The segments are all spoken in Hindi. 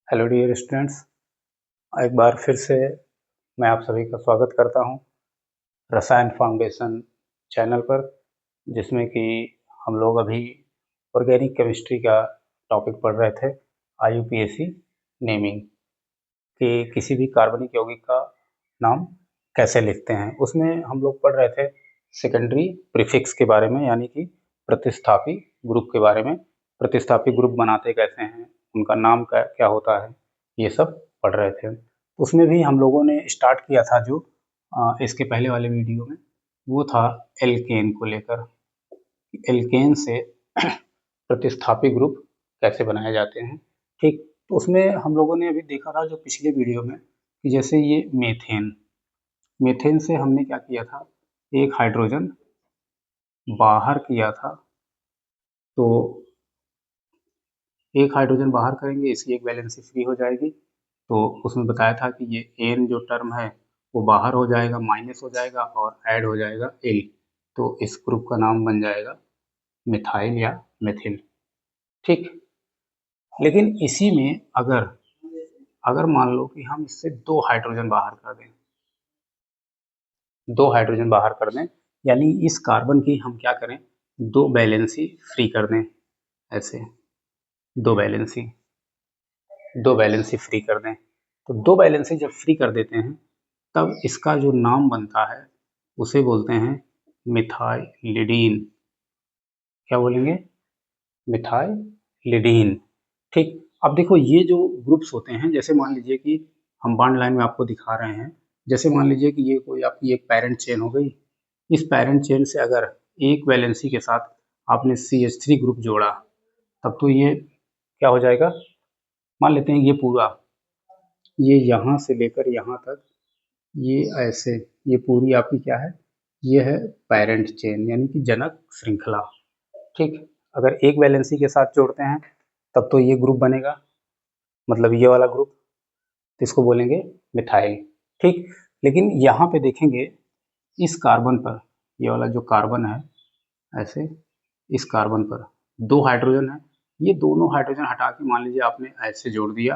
हेलो डियर स्टूडेंट्स, एक बार फिर से मैं आप सभी का स्वागत करता हूं रसायन फाउंडेशन चैनल पर, जिसमें कि हम लोग अभी ऑर्गेनिक केमिस्ट्री का टॉपिक पढ़ रहे थे। IUPAC नेमिंग कि किसी भी कार्बनिक यौगिक का नाम कैसे लिखते हैं। उसमें हम लोग पढ़ रहे थे सेकेंडरी प्रीफिक्स के बारे में, यानी कि प्रतिस्थापी ग्रुप के बारे में। प्रतिस्थापी ग्रुप बनाते कैसे हैं, उनका नाम क्या होता है, ये सब पढ़ रहे थे। उसमें भी हम लोगों ने स्टार्ट किया था जो इसके पहले वाले वीडियो में, वो था एल्केन को लेकर। एल्केन से प्रतिस्थापी ग्रुप कैसे बनाए जाते हैं, ठीक। तो उसमें हम लोगों ने अभी देखा था जो पिछले वीडियो में, कि जैसे ये मीथेन, मीथेन से हमने क्या किया था, एक हाइड्रोजन बाहर किया था। तो एक हाइड्रोजन बाहर करेंगे, इसकी एक वैलेंसी फ्री हो जाएगी। तो उसमें बताया था कि ये एन जो टर्म है वो बाहर हो जाएगा, माइनस हो जाएगा और ऐड हो जाएगा एल। तो इस ग्रुप का नाम बन जाएगा मिथाइल या मिथिल, ठीक। लेकिन इसी में अगर अगर मान लो कि हम इससे दो हाइड्रोजन बाहर कर दें, दो हाइड्रोजन बाहर कर दें, यानी इस कार्बन की हम क्या करें, दो वैलेंसी फ्री कर दें। ऐसे दो वैलेंसी फ्री कर दें। तो दो वैलेंसी जब फ्री कर देते हैं, तब इसका जो नाम बनता है उसे बोलते हैं मिथाइलिडीन। क्या बोलेंगे, मिथाइलिडीन, ठीक। अब देखो ये जो ग्रुप्स होते हैं, जैसे मान लीजिए कि हम बॉन्ड लाइन में आपको दिखा रहे हैं, जैसे मान लीजिए कि ये कोई आपकी एक पैरेंट चेन हो गई। इस पैरेंट चेन से अगर एक वैलेंसी के साथ आपने CH3 ग्रुप जोड़ा, तब तो ये क्या हो जाएगा, मान लेते हैं ये पूरा, ये यहाँ से लेकर यहाँ तक, ये ऐसे, ये पूरी आपकी क्या है, ये है पेरेंट चेन, यानी कि जनक श्रृंखला, ठीक। अगर एक वैलेंसी के साथ जोड़ते हैं तब तो ये ग्रुप बनेगा, मतलब ये वाला ग्रुप, तो इसको बोलेंगे मिथाइल, ठीक। लेकिन यहाँ पे देखेंगे इस कार्बन पर, ये वाला जो कार्बन है, ऐसे इस कार्बन पर दो हाइड्रोजन है, ये दोनों हाइड्रोजन हटा के मान लीजिए आपने ऐसे जोड़ दिया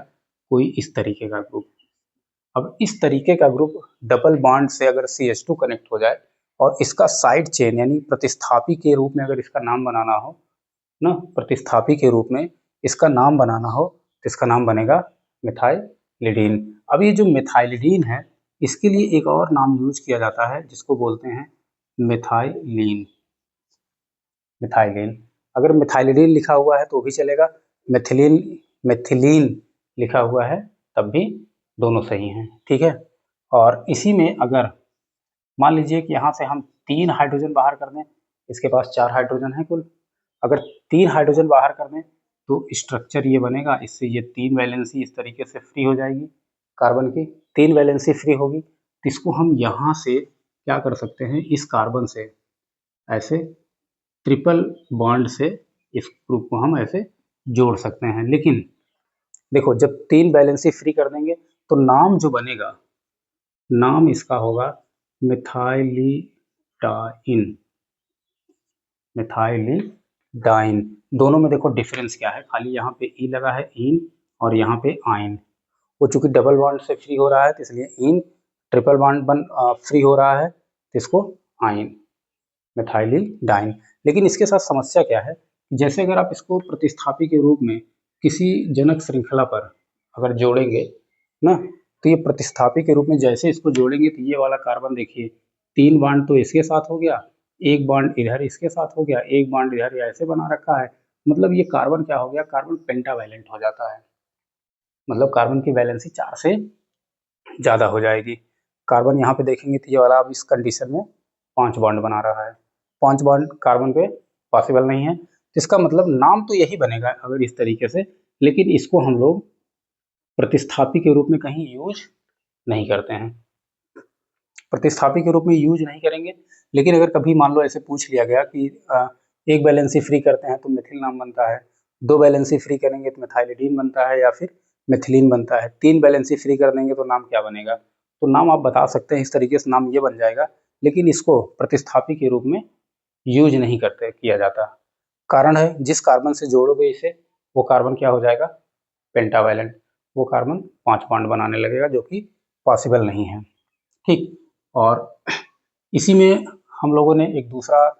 कोई इस तरीके का ग्रुप। अब इस तरीके का ग्रुप डबल बॉन्ड से अगर CH2 कनेक्ट हो जाए और इसका साइड चेन यानी प्रतिस्थापी के रूप में अगर इसका नाम बनाना हो ना, प्रतिस्थापी के रूप में इसका नाम बनाना हो, तो इसका नाम बनेगा मिथाइलिडीन। अब ये जो मिथाइलिडीन है, इसके लिए एक और नाम यूज किया जाता है जिसको बोलते हैं मिथाइलीन। मिथाइलीन, अगर मिथाइलिडीन लिखा हुआ है तो भी चलेगा, मिथिलीन मिथिलीन लिखा हुआ है तब भी दोनों सही हैं, ठीक है। और इसी में अगर मान लीजिए कि यहाँ से हम तीन हाइड्रोजन बाहर कर दें, इसके पास चार हाइड्रोजन है कुल, अगर तीन हाइड्रोजन बाहर कर दें तो स्ट्रक्चर ये बनेगा, इससे ये तीन वैलेंसी इस तरीके से फ्री हो जाएगी, कार्बन की तीन वैलेंसी फ्री होगी। तो इसको हम यहाँ से क्या कर सकते हैं, इस कार्बन से ऐसे ट्रिपल बॉन्ड से इस ग्रुप को हम ऐसे जोड़ सकते हैं। लेकिन देखो जब तीन वैलेंसी फ्री कर देंगे तो नाम जो बनेगा, नाम इसका होगा मिथाइलिडाइन। मिथाइलिडाइन, दोनों में देखो डिफरेंस क्या है, खाली यहाँ पे ई लगा है इन, और यहाँ पे आइन। वो चूंकि डबल बॉन्ड से फ्री हो रहा है तो इसलिए इन, ट्रिपल बॉन्ड फ्री हो रहा है तो इसको आइन, मिथाइलिडाइन। लेकिन इसके साथ समस्या क्या है, जैसे अगर आप इसको प्रतिस्थापी के रूप में किसी जनक श्रृंखला पर अगर जोड़ेंगे ना, तो ये प्रतिस्थापी के रूप में जैसे इसको जोड़ेंगे तो ये वाला कार्बन देखिए, तीन बॉन्ड तो इसके साथ हो गया, एक बॉन्ड इधर इसके साथ हो गया, एक बॉन्ड इधर ऐसे बना रखा है, मतलब ये कार्बन क्या हो गया, कार्बन पेंटावैलेंट हो जाता है, मतलब कार्बन की वैलेंसी चार से ज़्यादा हो जाएगी। कार्बन यहाँ पे देखेंगे तो ये वाला अब इस कंडीशन में पांच बॉन्ड बना रहा है, पांच बॉन्ड कार्बन पे पॉसिबल नहीं है। तो इसका मतलब नाम तो यही बनेगा अगर इस तरीके से, लेकिन इसको हम लोग प्रतिस्थापी के रूप में कहीं यूज नहीं करते हैं, प्रतिस्थापी के रूप में यूज नहीं करेंगे। लेकिन अगर कभी मान लो ऐसे पूछ लिया गया कि एक वैलेंसी फ्री करते हैं तो मिथिल नाम बनता है, दो वैलेंसी फ्री करेंगे तो मिथाइलिडीन बनता है, या फिर मिथिलीन बनता है, तीन वैलेंसी फ्री कर देंगे तो नाम क्या बनेगा, तो नाम आप बता सकते हैं इस तरीके से, नाम ये बन जाएगा। लेकिन इसको प्रतिस्थापी के रूप में यूज नहीं करते किया जाता, कारण है जिस कार्बन से जोड़ोगे इसे वो कार्बन क्या हो जाएगा, पेंटावैलेंट। वो कार्बन 5 बॉन्ड बनाने लगेगा, जो कि पॉसिबल नहीं है। ठीक, और इसी में हम लोगों ने एक दूसरा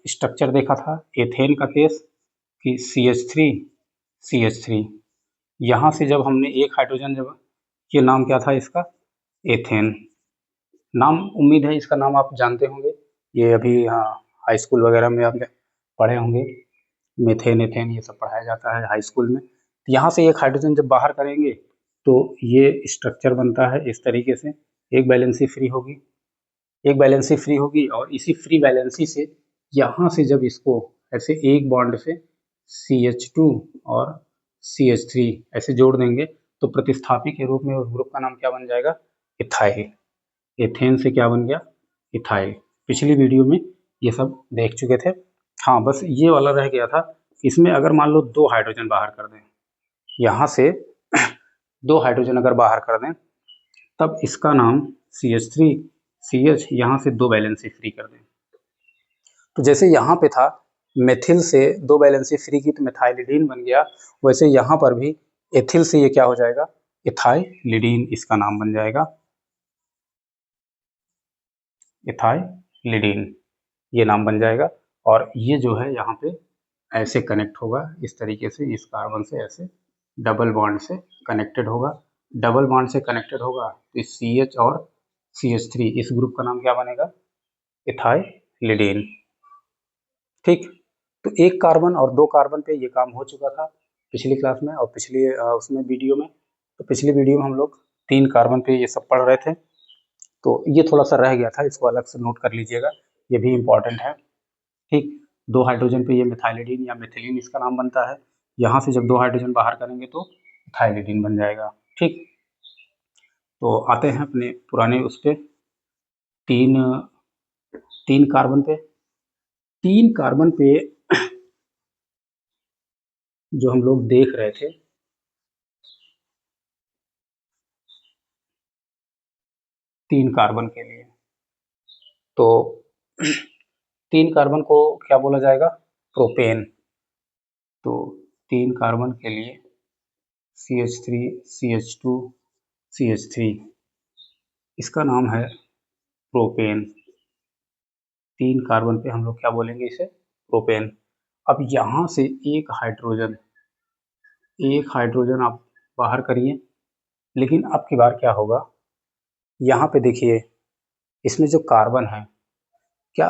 स्ट्रक्चर देखा था एथेन का केस कि CH3 यहाँ से जब हमने एक हाइड्रोजन, जब ये नाम क्या था इसका, एथेन नाम, उम्मीद है इसका नाम आप जानते होंगे, ये अभी हाई स्कूल वगैरह में आप पढ़े होंगे, मेथेन एथेन ये सब पढ़ाया जाता है हाई स्कूल में। तो यहाँ से एक हाइड्रोजन जब बाहर करेंगे तो ये स्ट्रक्चर बनता है इस तरीके से, एक वैलेंसी फ्री होगी, एक वैलेंसी फ्री होगी, और इसी फ्री वैलेंसी से यहाँ से जब इसको ऐसे एक बॉन्ड से CH2 और CH3 ऐसे जोड़ देंगे तो प्रतिस्थापी के रूप में उस ग्रुप का नाम क्या बन जाएगा, इथाइल। एथेन से क्या बन गया, इथाइल। पिछली वीडियो में ये सब देख चुके थे। हाँ, बस ये वाला रह गया था, इसमें अगर मान लो 2 हाइड्रोजन बाहर कर दें, यहाँ से 2 हाइड्रोजन अगर बाहर कर दें, तब इसका नाम CH3 CH, यहाँ से 2 वैलेंसी फ्री कर दें। तो जैसे यहाँ पे था मेथिल से 2 वैलेंसी फ्री की तो मेथाइलिडीन बन गया, वैसे यहाँ पर भी एथिल से ये क्या हो जाएगा, इथाइलिडीन इसका नाम बन जाएगा, इथाइलिडीन ये नाम बन जाएगा। और ये जो है यहाँ पे ऐसे कनेक्ट होगा इस तरीके से, इस कार्बन से ऐसे डबल बॉन्ड से कनेक्टेड होगा, डबल बॉन्ड से कनेक्टेड होगा तो इस CH और CH3 इस ग्रुप का नाम क्या बनेगा, इथाइलिडीन। ठीक, तो एक कार्बन और 2 कार्बन पे ये काम हो चुका था पिछली क्लास में और पिछली उसमें वीडियो में। तो पिछली वीडियो में हम लोग 3 कार्बन पे ये सब पढ़ रहे थे, तो ये थोड़ा सा रह गया था, इसको अलग से नोट कर लीजिएगा, ये भी इम्पॉर्टेंट है। ठीक, 2 हाइड्रोजन पे ये मिथाइलिडीन या मिथिलीन इसका नाम बनता है, यहाँ से जब 2 हाइड्रोजन बाहर करेंगे तो इथाइलिडीन बन जाएगा। ठीक, तो आते हैं अपने पुराने उस पे, तीन कार्बन पे, 3 कार्बन पे जो हम लोग देख रहे थे, तीन कार्बन के लिए, तो 3 कार्बन को क्या बोला जाएगा, प्रोपेन। तो 3 कार्बन के लिए CH3 CH2 CH3 इसका नाम है प्रोपेन। 3 कार्बन पे हम लोग क्या बोलेंगे इसे, प्रोपेन। अब यहाँ से एक हाइड्रोजन आप बाहर करिए, लेकिन अब की बार क्या होगा, यहाँ पे देखिए इसमें जो कार्बन है, क्या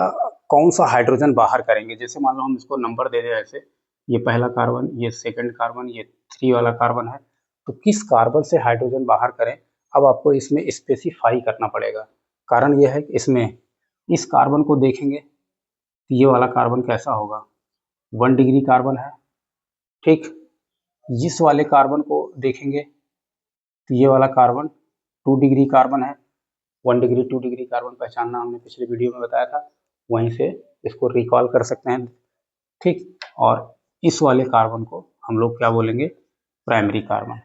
कौन सा हाइड्रोजन बाहर करेंगे, जैसे मान लो हम इसको नंबर दे दें ऐसे, ये पहला कार्बन, ये सेकंड कार्बन, ये 3 वाला कार्बन है, तो किस कार्बन से हाइड्रोजन बाहर करें, अब आपको इसमें स्पेसिफाई करना पड़ेगा। कारण यह है कि इसमें इस कार्बन को देखेंगे तो ये वाला कार्बन कैसा होगा, 1 डिग्री कार्बन है। ठीक, इस वाले कार्बन को देखेंगे तो ये वाला कार्बन 2 डिग्री कार्बन है। 1 डिग्री 2 डिग्री कार्बन पहचानना हमने पिछले वीडियो में बताया था, वहीं से इसको रिकॉल कर सकते हैं। ठीक, और इस वाले कार्बन को हम लोग क्या बोलेंगे, प्राइमरी कार्बन,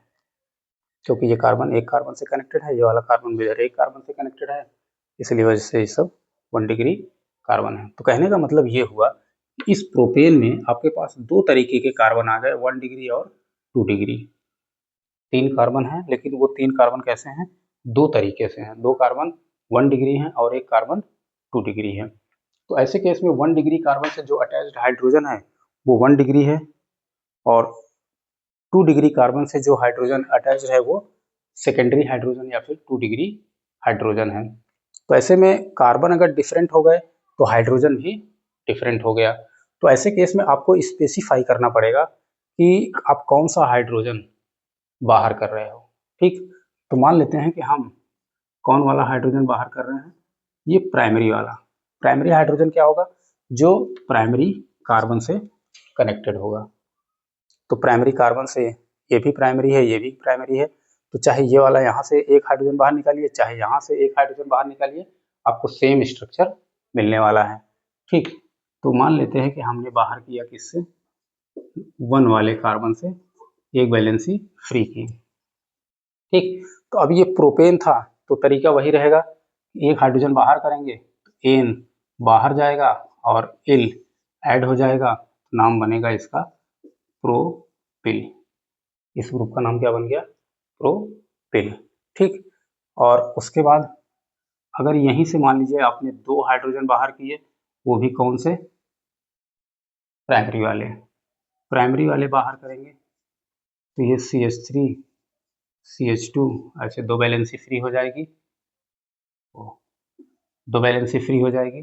क्योंकि ये कार्बन एक कार्बन से कनेक्टेड है, ये वाला कार्बन भी एक कार्बन से कनेक्टेड है, इसलिए वजह से ये सब 1 डिग्री कार्बन है। तो कहने का मतलब ये हुआ कि इस प्रोपेन में आपके पास 2 तरीके के कार्बन आ गए, 1 डिग्री और 2 डिग्री। 3 कार्बन है, लेकिन वो 3 कार्बन कैसे हैं, 2 तरीके से हैं, 2 कार्बन 1 डिग्री हैं और एक कार्बन 2 डिग्री है। तो ऐसे केस में 1 डिग्री कार्बन से जो अटैच्ड हाइड्रोजन है वो 1 डिग्री है, और 2 डिग्री कार्बन से जो हाइड्रोजन अटैच्ड है वो सेकेंडरी हाइड्रोजन या फिर 2 डिग्री हाइड्रोजन है। तो ऐसे में कार्बन अगर डिफरेंट हो गए तो हाइड्रोजन भी डिफरेंट हो गया। तो ऐसे केस में आपको स्पेसिफाई करना पड़ेगा कि आप कौन सा हाइड्रोजन बाहर कर रहे हो। ठीक, तो मान लेते हैं कि हम कौन वाला हाइड्रोजन बाहर कर रहे हैं, ये प्राइमरी वाला। प्राइमरी हाइड्रोजन क्या होगा, जो प्राइमरी कार्बन से कनेक्टेड होगा। तो प्राइमरी कार्बन से ये भी प्राइमरी है, ये भी प्राइमरी है, तो चाहे ये वाला यहाँ से एक हाइड्रोजन बाहर निकालिए, चाहे यहाँ से एक हाइड्रोजन बाहर निकालिए, आपको सेम स्ट्रक्चर मिलने वाला है। ठीक, तो मान लेते हैं कि हमने बाहर किया किससे, 1 वाले कार्बन से एक वैलेंसी फ्री की। ठीक, तो अब ये प्रोपेन था तो तरीका वही रहेगा, एक हाइड्रोजन बाहर करेंगे तो एन बाहर जाएगा और एल ऐड हो जाएगा, नाम बनेगा इसका प्रोपिल। इस ग्रुप का नाम क्या बन गया, प्रोपिल। ठीक, और उसके बाद अगर यहीं से मान लीजिए आपने 2 हाइड्रोजन बाहर किए, वो भी कौन से, प्राइमरी वाले, प्राइमरी वाले बाहर करेंगे तो ये CH3 CH2 ऐसे 2 वैलेंसी फ्री हो जाएगी, 2 वैलेंसी फ्री हो जाएगी।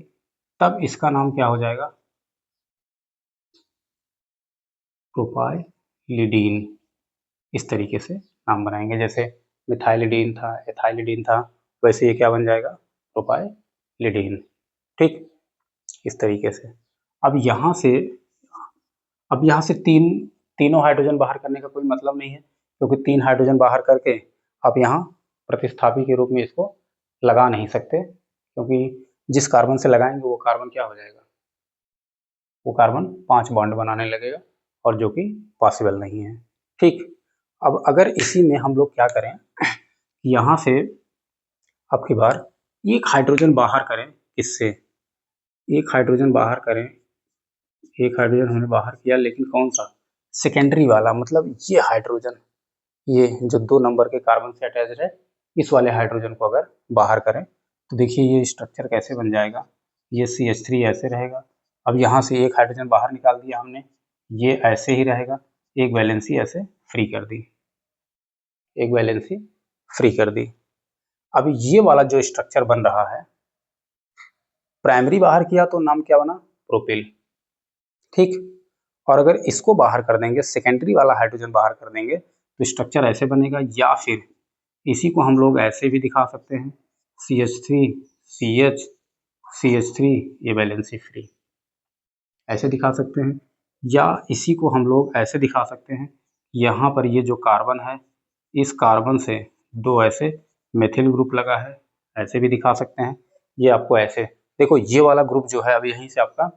तब इसका नाम क्या हो जाएगा, प्रोपाइलिडीन। इस तरीके से नाम बनाएंगे, जैसे मिथाइलिडीन था, एथाइलिडीन था, वैसे ये क्या बन जाएगा, प्रोपाइलिडीन। ठीक, इस तरीके से। अब यहाँ से तीनों हाइड्रोजन बाहर करने का कोई मतलब नहीं है, क्योंकि 3 हाइड्रोजन बाहर करके आप यहाँ प्रतिस्थापी के रूप में इसको लगा नहीं सकते, क्योंकि जिस कार्बन से लगाएंगे वो कार्बन क्या हो जाएगा, वो कार्बन 5 बॉन्ड बनाने लगेगा, और जो कि पॉसिबल नहीं है। ठीक, अब अगर इसी में हम लोग क्या करें, यहाँ से अब की बार एक हाइड्रोजन बाहर करें, इससे एक हाइड्रोजन बाहर करें, एक हाइड्रोजन हमने बाहर किया, लेकिन कौन सा, सेकेंडरी वाला, मतलब ये हाइड्रोजन, ये जो 2 नंबर के कार्बन से अटैच्ड है, इस वाले हाइड्रोजन को अगर बाहर करें तो देखिए ये स्ट्रक्चर कैसे बन जाएगा, ये CH3 ऐसे रहेगा। अब यहाँ से एक हाइड्रोजन बाहर निकाल दिया हमने, ये ऐसे ही रहेगा, एक वैलेंसी ऐसे फ्री कर दी, एक वैलेंसी फ्री कर दी। अब ये वाला जो स्ट्रक्चर बन रहा है, प्राइमरी बाहर किया तो नाम क्या बना, प्रोपिल। ठीक, और अगर इसको बाहर कर देंगे, सेकेंडरी वाला हाइड्रोजन बाहर कर देंगे, तो स्ट्रक्चर ऐसे बनेगा, या फिर इसी को हम लोग ऐसे भी दिखा सकते हैं, CH3 CH CH3, ये वैलेंसी फ्री, ऐसे दिखा सकते हैं। या इसी को हम लोग ऐसे दिखा सकते हैं, यहाँ पर ये जो कार्बन है, इस कार्बन से 2 ऐसे मेथिल ग्रुप लगा है, ऐसे भी दिखा सकते हैं। ये आपको ऐसे देखो, ये वाला ग्रुप जो है अब यहीं से आपका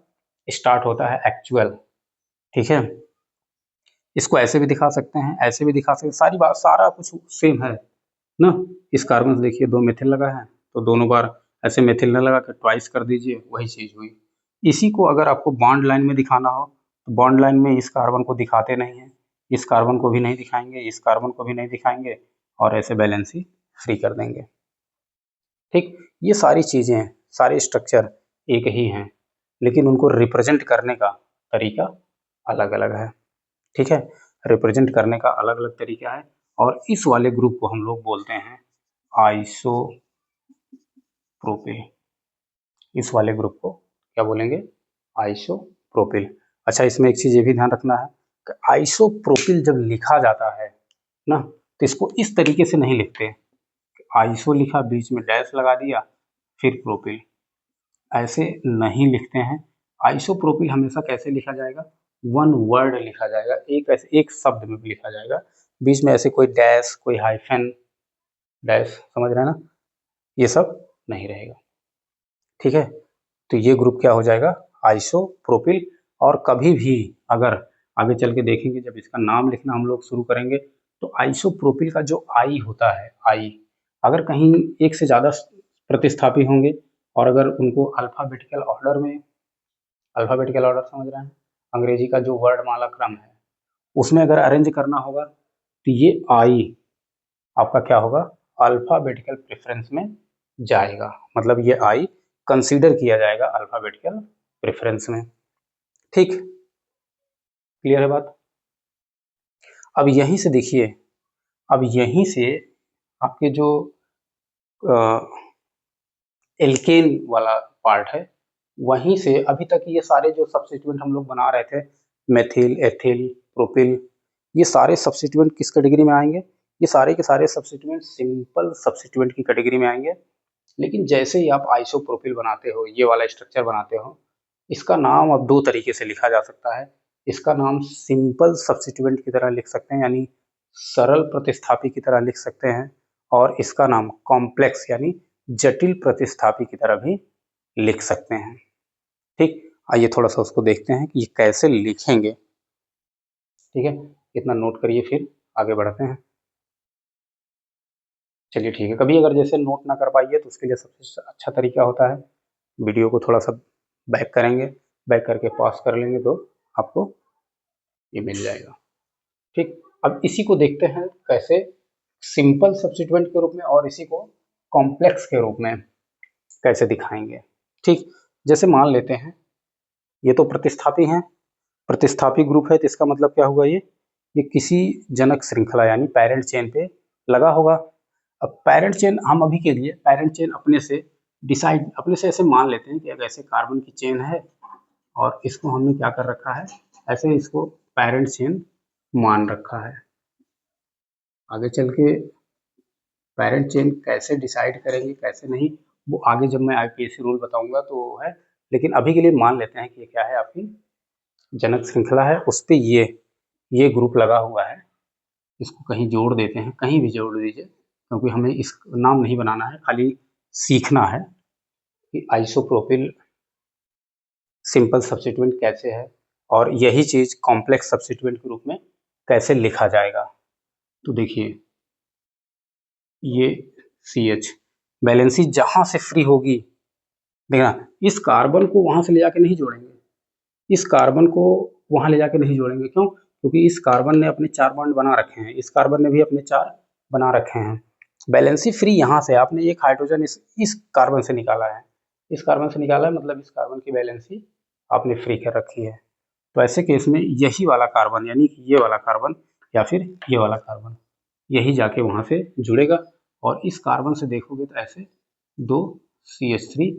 स्टार्ट होता है एक्चुअल। ठीक है, इसको ऐसे भी दिखा सकते हैं, ऐसे भी दिखा सकते हैं, सारी बात सारा कुछ सेम है ना। इस कार्बन से देखिए 2 मेथिल लगा है, तो दोनों बार ऐसे मेथिल न लगा कर ट्वाइस कर दीजिए, वही चीज हुई। इसी को अगर आपको बॉन्ड लाइन में दिखाना हो तो बॉन्ड लाइन में इस कार्बन को दिखाते नहीं है, इस कार्बन को भी नहीं दिखाएंगे, इस कार्बन को भी नहीं दिखाएंगे, और ऐसे बैलेंसी फ्री कर देंगे। ठीक, ये सारी चीजें, सारे स्ट्रक्चर एक ही हैं, लेकिन उनको रिप्रेजेंट करने का तरीका अलग अलग है। ठीक है, रिप्रेजेंट करने का अलग अलग तरीका है, और इस वाले ग्रुप को हम लोग बोलते हैं आइसोप्रोपिल। इस वाले ग्रुप को क्या बोलेंगे, आइसोप्रोपिल। अच्छा, इसमें एक चीज ये भी ध्यान रखना है कि आइसोप्रोपिल जब लिखा जाता है ना, तो इसको इस तरीके से नहीं लिखते, आइसो लिखा, बीच में डैश लगा दिया, फिर प्रोपिल, ऐसे नहीं लिखते हैं। आइसोप्रोपिल हमेशा कैसे लिखा जाएगा, 1 वर्ड लिखा जाएगा, एक ऐसे एक शब्द में लिखा जाएगा, बीच में ऐसे कोई डैश, कोई हाइफन, डैश, समझ रहे हैं ना, ये सब नहीं रहेगा। ठीक है, तो ये ग्रुप क्या हो जाएगा, आइसोप्रोपिल। और कभी भी अगर आगे चल के देखेंगे, जब इसका नाम लिखना हम लोग शुरू करेंगे, तो आइसोप्रोपिल का जो आई होता है, आई, अगर कहीं एक से ज़्यादा प्रतिस्थापी होंगे, और अगर उनको अल्फ़ाबेटिकल ऑर्डर में, अल्फ़ाबेटिकल ऑर्डर समझ रहे हैं, अंग्रेजी का जो वर्णमाला क्रम है, उसमें अगर अरेंज करना होगा, तो ये आई आपका क्या होगा, अल्फ़ाबेटिकल प्रेफरेंस में जाएगा, मतलब ये आई कंसीडर किया जाएगा अल्फ़ाबेटिकल प्रेफरेंस में। ठीक, क्लियर है बात। अब यहीं से देखिए, अब यहीं से आपके जो एल्केन वाला पार्ट है, वहीं से अभी तक ये सारे जो सब्स्टिट्यूएंट हम लोग बना रहे थे, मेथिल, एथिल, प्रोपिल, ये सारे सब्स्टिट्यूएंट किस कैटेगरी में आएंगे, ये सारे के सारे सब्स्टिट्यूएंट सिंपल सब्स्टिट्यूएंट की कैटेगरी में आएंगे। लेकिन जैसे ही आप आइसोप्रोपिल बनाते हो, ये वाला स्ट्रक्चर बनाते हो, इसका नाम अब 2 तरीके से लिखा जा सकता है। इसका नाम सिंपल सब्स्टिट्यूएंट की तरह लिख सकते हैं, यानी सरल प्रतिस्थापी की तरह लिख सकते हैं, और इसका नाम कॉम्प्लेक्स यानी जटिल प्रतिस्थापी की तरह भी लिख सकते हैं। ठीक, आइए थोड़ा सा उसको देखते हैं कि ये कैसे लिखेंगे। ठीक है, इतना नोट करिए, फिर आगे बढ़ते हैं। चलिए ठीक है, कभी अगर जैसे नोट ना कर पाइए तो उसके लिए सबसे अच्छा तरीका होता है, वीडियो को थोड़ा सा बैक करेंगे, बैक करके पॉज कर लेंगे, तो आपको ये मिल जाएगा। ठीक, अब इसी को देखते हैं कैसे सिंपल सब्स्टिट्यूएंट के रूप में और इसी को कॉम्प्लेक्स के रूप में कैसे दिखाएंगे। ठीक, जैसे मान लेते हैं ये तो प्रतिस्थापी हैं, प्रतिस्थापी ग्रुप है, तो इसका मतलब क्या हुआ, ये किसी जनक श्रृंखला यानी पैरेंट चेन पे लगा होगा। अब पैरेंट चेन हम अभी के लिए पैरेंट चेन अपने से ऐसे मान लेते हैं कि अगर ऐसे कार्बन की चेन है और इसको हमने क्या कर रखा है, ऐसे इसको पैरेंट चेन मान रखा है। आगे चल के पैरेंट चेन कैसे डिसाइड करेंगे कैसे नहीं, वो आगे जब मैं आईपीएससी रूल बताऊंगा तो है, लेकिन अभी के लिए मान लेते हैं कि ये क्या है, आपकी जनक श्रृंखला है, उस पर ये ग्रुप लगा हुआ है। इसको कहीं जोड़ देते हैं, कहीं भी जोड़ दीजिए, क्योंकि हमें इस नाम नहीं बनाना है, खाली सीखना है कि आइसोप्रोपिल सिंपल सब्स्टिट्यूएंट कैसे है और यही चीज कॉम्प्लेक्स सब्स्टिट्यूएंट के रूप में कैसे लिखा जाएगा। तो देखिए ये CH वैलेंसी जहां से फ्री होगी, देखना इस कार्बन को वहां से ले जाके नहीं जोड़ेंगे, इस कार्बन को वहां ले जाके नहीं जोड़ेंगे, क्यों, क्योंकि इस कार्बन ने अपने 4 बॉन्ड बना रखे हैं, इस कार्बन ने भी अपने 4 बना रखे हैं। वैलेंसी फ्री यहाँ से आपने एक हाइड्रोजन इस कार्बन से निकाला है, इस कार्बन से निकाला है, मतलब इस कार्बन की वैलेंसी आपने फ्री कर रखी है। तो ऐसे केस में यही वाला कार्बन यानी कि ये वाला कार्बन या फिर ये वाला कार्बन यही जाके वहां से जुड़ेगा, और इस कार्बन से देखोगे तो ऐसे 2 CH3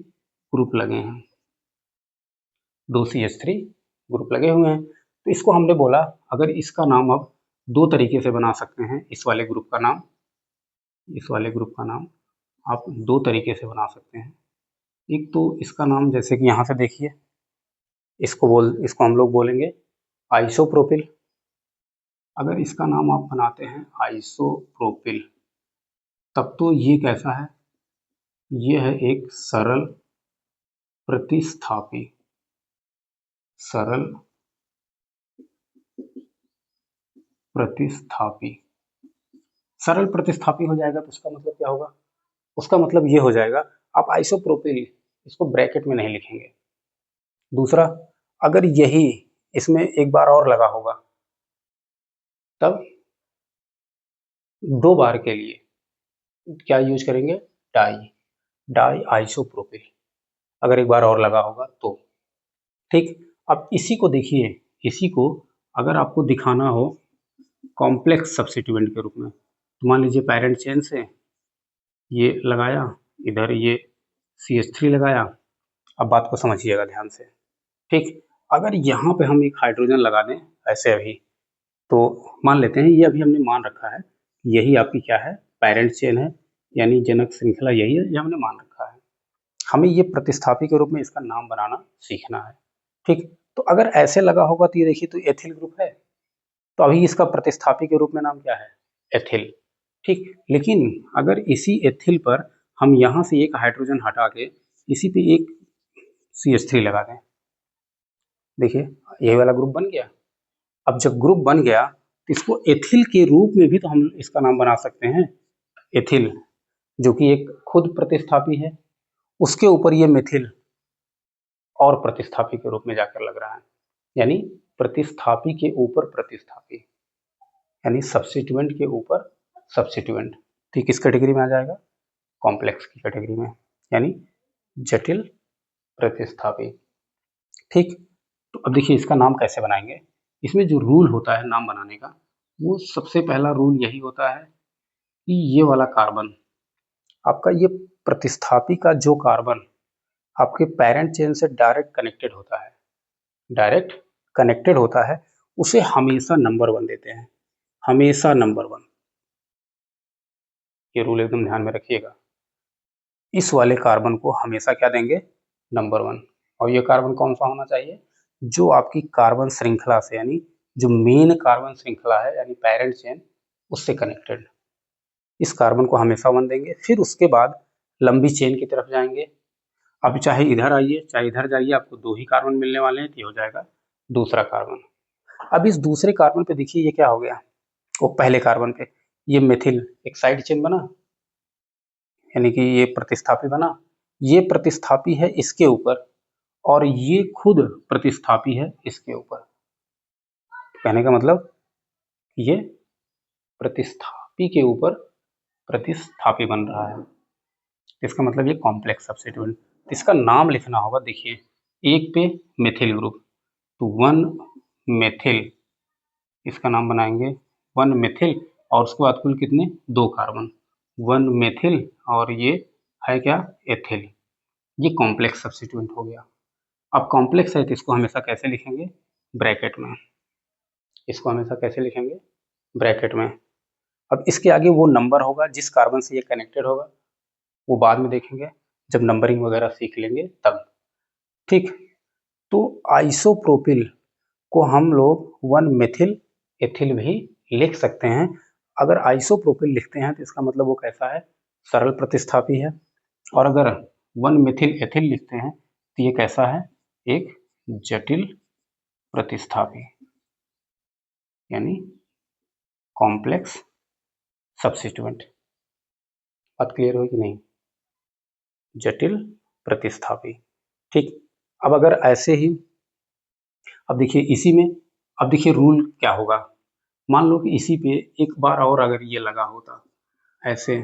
ग्रुप लगे हैं, 2 CH3 ग्रुप लगे हुए हैं। तो इसको हमने बोला अगर इसका नाम अब 2 तरीके से बना सकते हैं, इस वाले ग्रुप का नाम आप 2 तरीके से बना सकते हैं। एक तो इसका नाम जैसे कि यहाँ से देखिए, इसको हम लोग बोलेंगे आइसोप्रोपिल। अगर इसका नाम आप बनाते हैं आइसोप्रोपिल, तब तो ये कैसा है, ये है एक सरल प्रतिस्थापी सरल प्रतिस्थापी हो जाएगा। तो उसका मतलब क्या होगा, उसका मतलब ये हो जाएगा, आप आइसोप्रोपिल इसको ब्रैकेट में नहीं लिखेंगे। दूसरा, अगर यही इसमें एक बार और लगा होगा, तब 2 बार के लिए क्या यूज करेंगे, डाई आइसोप्रोपिल, अगर एक बार और लगा होगा तो। ठीक, अब इसी को देखिए, इसी को अगर आपको दिखाना हो कॉम्प्लेक्स सब्स्टिट्यूएंट के रूप में, तो मान लीजिए पैरेंट चेन से ये लगाया, इधर ये CH3 लगाया। अब बात को समझिएगा ध्यान से। ठीक, अगर यहाँ पे हम एक हाइड्रोजन लगा दें ऐसे अभी, तो मान लेते हैं ये अभी हमने मान रखा है, यही आपकी क्या है, पैरेंट चेन है, यानी जनक श्रृंखला यही है, ये हमने मान रखा है। हमें ये प्रतिस्थापी के रूप में इसका नाम बनाना सीखना है। ठीक, तो अगर ऐसे लगा होगा तो ये देखिए तो एथिल ग्रुप है, तो अभी इसका प्रतिस्थापी के रूप में नाम क्या है, एथिल। ठीक, लेकिन अगर इसी एथिल पर हम यहाँ से एक हाइड्रोजन हटा के इसी पे एक CH3 लगा दें, देखिए यही वाला ग्रुप बन गया। अब जब ग्रुप बन गया तो इसको एथिल के रूप में भी तो हम इसका नाम बना सकते हैं, एथिल, जो कि एक खुद प्रतिस्थापी है, उसके ऊपर ये मेथिल और प्रतिस्थापी के रूप में जाकर लग रहा है, यानी प्रतिस्थापी के ऊपर प्रतिस्थापी, यानी सब्स्टिट्यूएंट के ऊपर सब्स्टिट्यूएंट। तो किस कैटेगरी में आ जाएगा, कॉम्प्लेक्स की कैटेगरी में, यानी जटिल प्रतिस्थापी। ठीक, तो अब देखिए इसका नाम कैसे बनाएंगे। इसमें जो रूल होता है नाम बनाने का, वो सबसे पहला रूल यही होता है कि ये वाला कार्बन आपका, ये प्रतिस्थापी का जो कार्बन आपके पैरेंट चेन से डायरेक्ट कनेक्टेड होता है, उसे हमेशा नंबर 1 देते हैं, हमेशा नंबर 1। ये रूल एकदम ध्यान में रखिएगा, इस वाले कार्बन को हमेशा क्या देंगे, नंबर 1। और ये कार्बन कौन सा होना चाहिए, जो आपकी कार्बन श्रृंखला से, यानी जो मेन कार्बन श्रृंखला है यानी पैरेंट चेन, उससे कनेक्टेड, इस कार्बन को हमेशा 1 देंगे। फिर उसके बाद लंबी चेन की तरफ जाएंगे, अब चाहे इधर आइए चाहे इधर जाइए, आपको 2 ही कार्बन मिलने वाले हैं, तो ये हो जाएगा दूसरा कार्बन। अब इस दूसरे कार्बन पे देखिए ये क्या हो गया, वो पहले कार्बन पे ये मेथिल एक साइड चेन बना, यानी कि ये प्रतिस्थापी बना, ये प्रतिस्थापी है इसके ऊपर और ये खुद प्रतिस्थापी है इसके ऊपर। कहने का मतलब ये प्रतिस्थापी के ऊपर प्रतिस्थापी बन रहा है। इसका मतलब ये कॉम्प्लेक्स सब्स्टिट्यूएंट। इसका नाम लिखना होगा। देखिए, एक पे मेथिल ग्रुप, तो 1 मेथिल, इसका नाम बनाएंगे 1 मेथिल, और उसके बाद कुल कितने, 2 कार्बन, 1 मेथिल, और ये है क्या, एथिल। ये कॉम्प्लेक्स सब्स्टिट्यूएंट हो गया। अब कॉम्प्लेक्स है तो इसको हमेशा कैसे लिखेंगे, ब्रैकेट में। इसको हमेशा कैसे लिखेंगे, ब्रैकेट में। अब इसके आगे वो नंबर होगा जिस कार्बन से ये कनेक्टेड होगा, वो बाद में देखेंगे जब नंबरिंग वगैरह सीख लेंगे तब। ठीक, तो आइसोप्रोपिल को हम लोग 1 मेथिल एथिल भी लिख सकते हैं। अगर आइसोप्रोपिल लिखते हैं तो इसका मतलब वो कैसा है, सरल प्रतिस्थापी है। और अगर 1 मेथिल एथिल लिखते हैं तो ये कैसा है, एक जटिल प्रतिस्थापी, यानी कॉम्प्लेक्स सब्स्टिट्यूएंट। बात क्लियर हुई कि नहीं, जटिल प्रतिस्थापी। ठीक, अब अगर ऐसे ही, अब देखिए इसी में, अब देखिए रूल क्या होगा। मान लो कि इसी पे एक बार और अगर ये लगा होता, ऐसे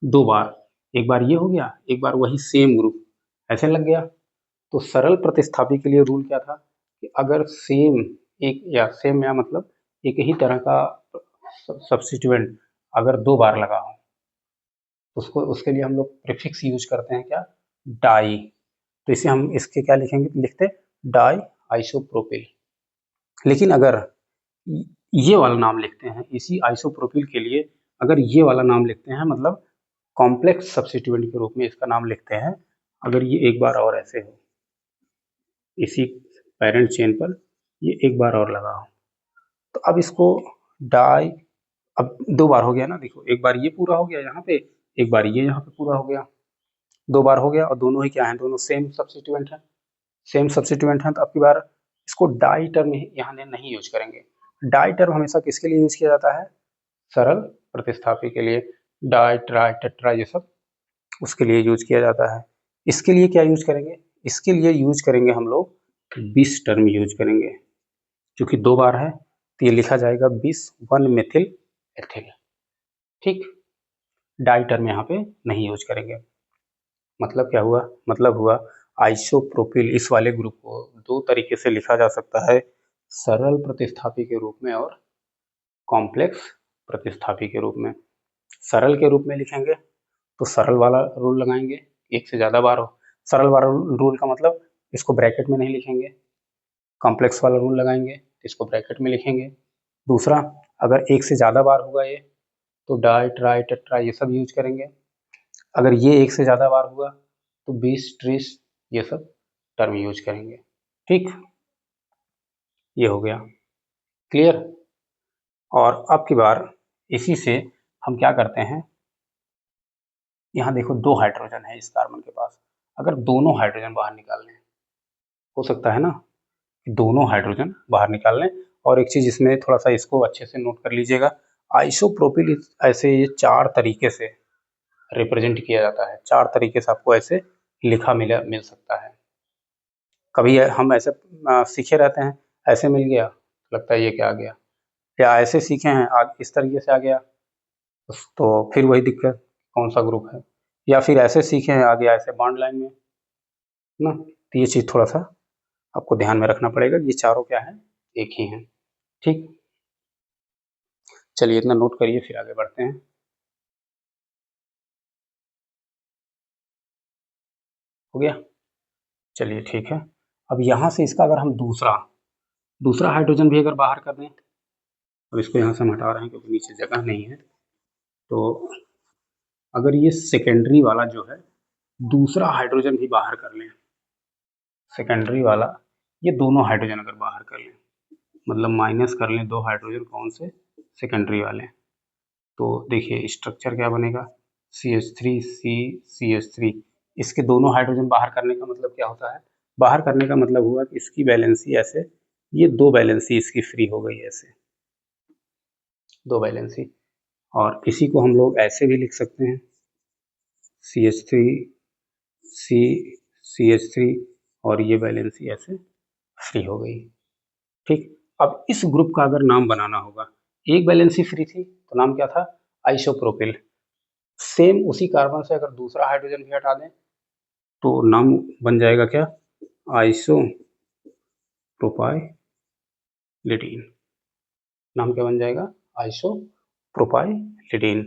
2 बार, एक बार ये हो गया, एक बार वही सेम ग्रुप ऐसे लग गया, तो सरल प्रतिस्थापी के लिए रूल क्या था कि अगर सेम, एक या सेम या मतलब एक ही तरह का सब्स्टिट्यूएंट अगर 2 बार लगा हो, उसको, उसके लिए हम लोग प्रीफिक्स यूज करते हैं क्या, डाई। तो इसे हम इसके क्या लिखेंगे, लिखते डाई आइसोप्रोपिल। लेकिन अगर ये वाला नाम लिखते हैं इसी आइसोप्रोपिल के लिए, अगर ये वाला नाम लिखते हैं, मतलब कॉम्प्लेक्स सब्स्टिट्यूएंट के रूप में इसका नाम लिखते हैं, अगर ये एक बार और ऐसे हो, इसी पेरेंट चेन पर ये एक बार और लगा हो, तो अब इसको डाई, अब 2 बार हो गया ना, देखो एक बार ये पूरा हो गया यहाँ पे, एक बार ये यहाँ पे पूरा हो गया, 2 बार हो गया, और दोनों ही क्या है, दोनों सेम सब्स्टिट्यूएंट है, सेम सब्स्टिट्यूएंट है। तो अब की बार इसको डाई टर्म यहाँ नहीं यूज करेंगे। डाई टर्म हमेशा किसके लिए यूज किया जाता है, सरल प्रतिस्थापी के लिए, डाई ट्राई टेट्रा ये सब उसके लिए यूज किया जाता है। इसके लिए क्या यूज करेंगे, इसके लिए यूज करेंगे हम लोग बिस टर्म यूज करेंगे, क्योंकि 2 बार है तो ये लिखा जाएगा बिस 1 मेथिल एथिल। ठीक, डाई टर्म यहाँ पे नहीं यूज करेंगे। मतलब क्या हुआ, मतलब हुआ आइसोप्रोपिल इस वाले ग्रुप को 2 तरीके से लिखा जा सकता है, सरल प्रतिस्थापी के रूप में और कॉम्प्लेक्स प्रतिस्थापी के रूप में। सरल के रूप में लिखेंगे तो सरल वाला रूल लगाएंगे, एक से ज़्यादा बार हो। सरल वाला रूल का मतलब इसको ब्रैकेट में नहीं लिखेंगे, कॉम्प्लेक्स वाला रूल लगाएंगे इसको ब्रैकेट में लिखेंगे। दूसरा, अगर एक से ज़्यादा बार होगा ये, तो डाई ट्राई टेट्रा ये सब यूज करेंगे। अगर ये एक से ज़्यादा बार हुआ तो बीस ट्रिस ये सब टर्म यूज करेंगे। ठीक, ये हो गया क्लियर। और अब की बार इसी से हम क्या करते हैं, यहाँ देखो 2 हाइड्रोजन है इस कार्बन के पास, अगर दोनों हाइड्रोजन बाहर निकाल लें, हो सकता है ना कि दोनों हाइड्रोजन बाहर निकाल लें। और एक चीज़ इसमें थोड़ा सा इसको अच्छे से नोट कर लीजिएगा, आइसोप्रोपिल ऐसे ये 4 तरीके से रिप्रेजेंट किया जाता है, 4 तरीके से आपको ऐसे लिखा मिल सकता है। कभी हम ऐसे सीखे रहते हैं, ऐसे मिल गया, लगता है ये क्या आ गया, या ऐसे सीखे हैं इस तरीके से आ गया, तो फिर वही दिक्कत कौन सा ग्रुप है, या फिर ऐसे सीखे हैं आ गया ऐसे बॉन्ड लाइन में ना। तो ये चीज़ थोड़ा सा आपको ध्यान में रखना पड़ेगा, ये चारों क्या है, एक ही हैं। ठीक, चलिए इतना नोट करिए, फिर आगे बढ़ते हैं। हो गया, चलिए ठीक है। अब यहाँ से इसका अगर हम दूसरा हाइड्रोजन भी अगर बाहर कर दें, अब इसको यहाँ से हम हटा रहे हैं क्योंकि नीचे जगह नहीं है, तो अगर ये सेकेंडरी वाला जो है दूसरा हाइड्रोजन भी बाहर कर लें, सेकेंडरी वाला ये दोनों हाइड्रोजन अगर बाहर कर लें, मतलब माइनस कर लें 2 हाइड्रोजन, कौन से, सेकेंडरी वाले, तो देखिए स्ट्रक्चर क्या बनेगा, CH3 CH3। इसके दोनों हाइड्रोजन बाहर करने का मतलब क्या होता है, बाहर करने का मतलब हुआ कि इसकी वैलेंसी ऐसे, ये 2 वैलेंसी इसकी फ्री हो गई, ऐसे 2 वैलेंसी। और इसी को हम लोग ऐसे भी लिख सकते हैं, CH3 CH3, और ये वैलेंसी ऐसे फ्री हो गई। ठीक, अब इस ग्रुप का अगर नाम बनाना होगा, एक वैलेंसी फ्री थी तो नाम क्या था, आइसोप्रोपिल। सेम उसी कार्बन से अगर दूसरा हाइड्रोजन भी हटा दें तो नाम बन जाएगा क्या, आइसोप्रोपाइलिडीन। नाम क्या बन जाएगा, आइसोप्रोपाइलिडीन।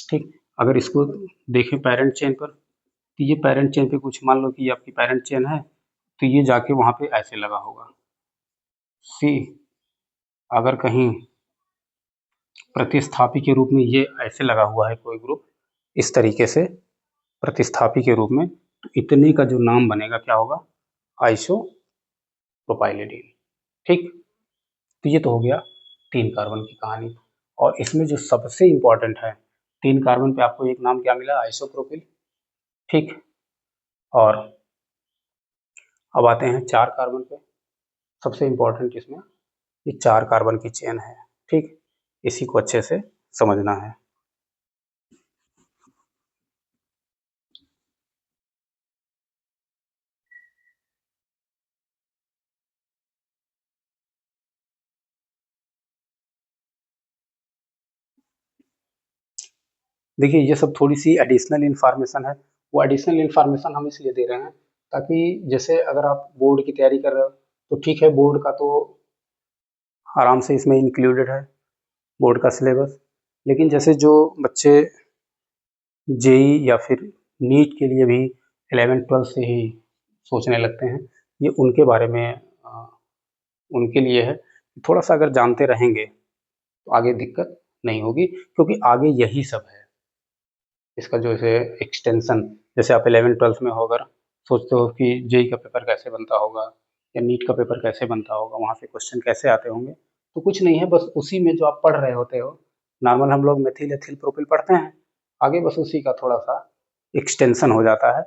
ठीक, अगर इसको देखें पेरेंट चेन पर, तो ये पेरेंट चेन पे कुछ मान लो कि ये आपकी पेरेंट चेन है, तो ये जाके वहाँ पे ऐसे लगा होगा सी। अगर कहीं प्रतिस्थापी के रूप में ये ऐसे लगा हुआ है कोई ग्रुप इस तरीके से प्रतिस्थापी के रूप में, तो इतने का जो नाम बनेगा क्या होगा, आइसोप्रोपाइलिडीन। ठीक, तो ये तो हो गया 3 कार्बन की कहानी। और इसमें जो सबसे इंपॉर्टेंट है, 3 कार्बन पे आपको एक नाम क्या मिला, आइसोप्रोपिल। ठीक, और अब आते हैं 4 कार्बन पे। सबसे इंपॉर्टेंट इसमें ये 4 कार्बन की चेन है। ठीक, इसी को अच्छे से समझना है। देखिए ये सब थोड़ी सी एडिशनल इन्फॉर्मेशन है। वो एडिशनल इन्फॉर्मेशन हम इसलिए दे रहे हैं ताकि जैसे अगर आप बोर्ड की तैयारी कर रहे हो तो ठीक है, बोर्ड का तो आराम से इसमें इंक्लूडेड है, बोर्ड का सिलेबस। लेकिन जैसे जो बच्चे जेई या फिर नीट के लिए भी 11-12 से ही सोचने लगते हैं, ये उनके बारे में उनके लिए है। थोड़ा सा अगर जानते रहेंगे तो आगे दिक्कत नहीं होगी, क्योंकि आगे यही सब है इसका जो है एक्सटेंशन। जैसे आप 11-12 में हो, अगर सोचते हो कि जेई का पेपर कैसे बनता होगा या नीट का पेपर कैसे बनता होगा, वहाँ से क्वेश्चन कैसे आते होंगे, तो कुछ नहीं है, बस उसी में जो आप पढ़ रहे होते हो, नॉर्मल हम लोग मेथिल एथिल प्रोपिल पढ़ते हैं, आगे बस उसी का थोड़ा सा एक्सटेंशन हो जाता है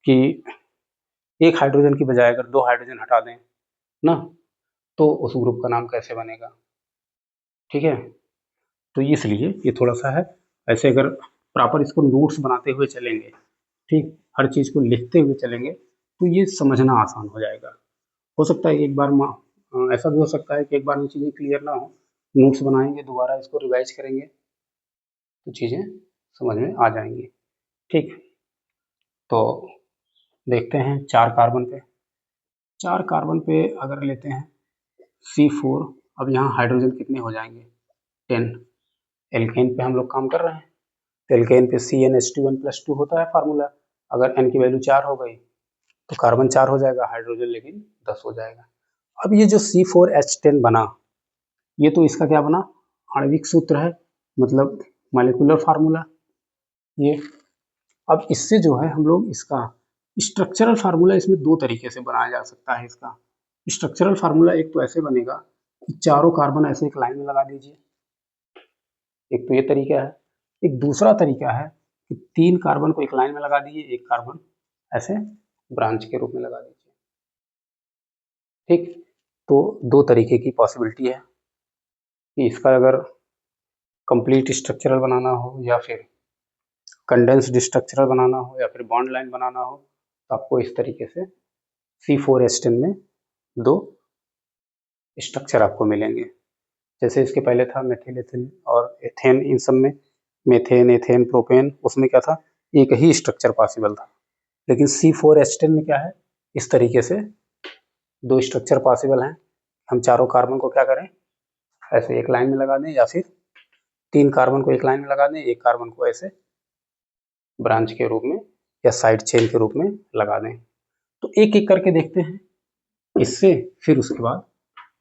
कि एक हाइड्रोजन की बजाय अगर 2 हाइड्रोजन हटा दें ना, तो उस ग्रुप का नाम कैसे बनेगा। ठीक है, तो इसलिए ये थोड़ा सा है। ऐसे अगर प्रॉपर इसको नोट्स बनाते हुए चलेंगे, ठीक, हर चीज़ को लिखते हुए चलेंगे, तो ये समझना आसान हो जाएगा। हो सकता है एक बार ऐसा भी हो सकता है कि एक बार में चीज़ें क्लियर ना हो, नोट्स बनाएंगे, दोबारा इसको रिवाइज करेंगे, तो चीज़ें समझ में आ जाएंगी। ठीक, तो देखते हैं 4 कार्बन पे। 4 कार्बन पे अगर लेते हैं C4, अब यहाँ हाइड्रोजन कितने हो जाएंगे, 10। एल्केन पे हम लोग काम कर रहे हैं, तो एल्केन पे CnH2n+2 होता है फार्मूला। अगर n की वैल्यू 4 हो गई तो कार्बन 4 हो जाएगा, हाइड्रोजन लेकिन 10 हो जाएगा। अब ये जो C4H10 बना, ये तो इसका क्या बना, आणविक सूत्र है, मतलब मॉलिक्यूलर फार्मूला ये। अब इससे जो है हम लोग इसका स्ट्रक्चरल फार्मूला इसमें 2 तरीके से बनाया जा सकता है। इसका स्ट्रक्चरल फार्मूला एक तो ऐसे बनेगा कि चारों कार्बन ऐसे एक लाइन में लगा दीजिए, एक तो ये तरीका है। एक दूसरा तरीका है कि 3 कार्बन को एक लाइन में लगा दीजिए, एक कार्बन ऐसे ब्रांच के रूप में लगा दीजिए। ठीक, तो 2 तरीके की पॉसिबिलिटी है कि इसका अगर कंप्लीट स्ट्रक्चरल बनाना हो या फिर कंडेंस्ड स्ट्रक्चरल बनाना हो या फिर बॉन्ड लाइन बनाना हो, तो आपको इस तरीके से C4H10 में 2 स्ट्रक्चर आपको मिलेंगे। जैसे इसके पहले था मेथिल एथिल और एथेन, इन सब में मेथेन एथेन प्रोपेन, उसमें क्या था, एक ही स्ट्रक्चर पॉसिबल था। लेकिन C4H10 में क्या है, इस तरीके से 2 स्ट्रक्चर पॉसिबल हैं। हम चारों कार्बन को क्या करें, ऐसे एक लाइन में लगा दें, या फिर 3 कार्बन को एक लाइन में लगा दें, एक कार्बन को ऐसे ब्रांच के रूप में या साइड चेन के रूप में लगा दें। तो एक एक करके देखते हैं, इससे फिर उसके बाद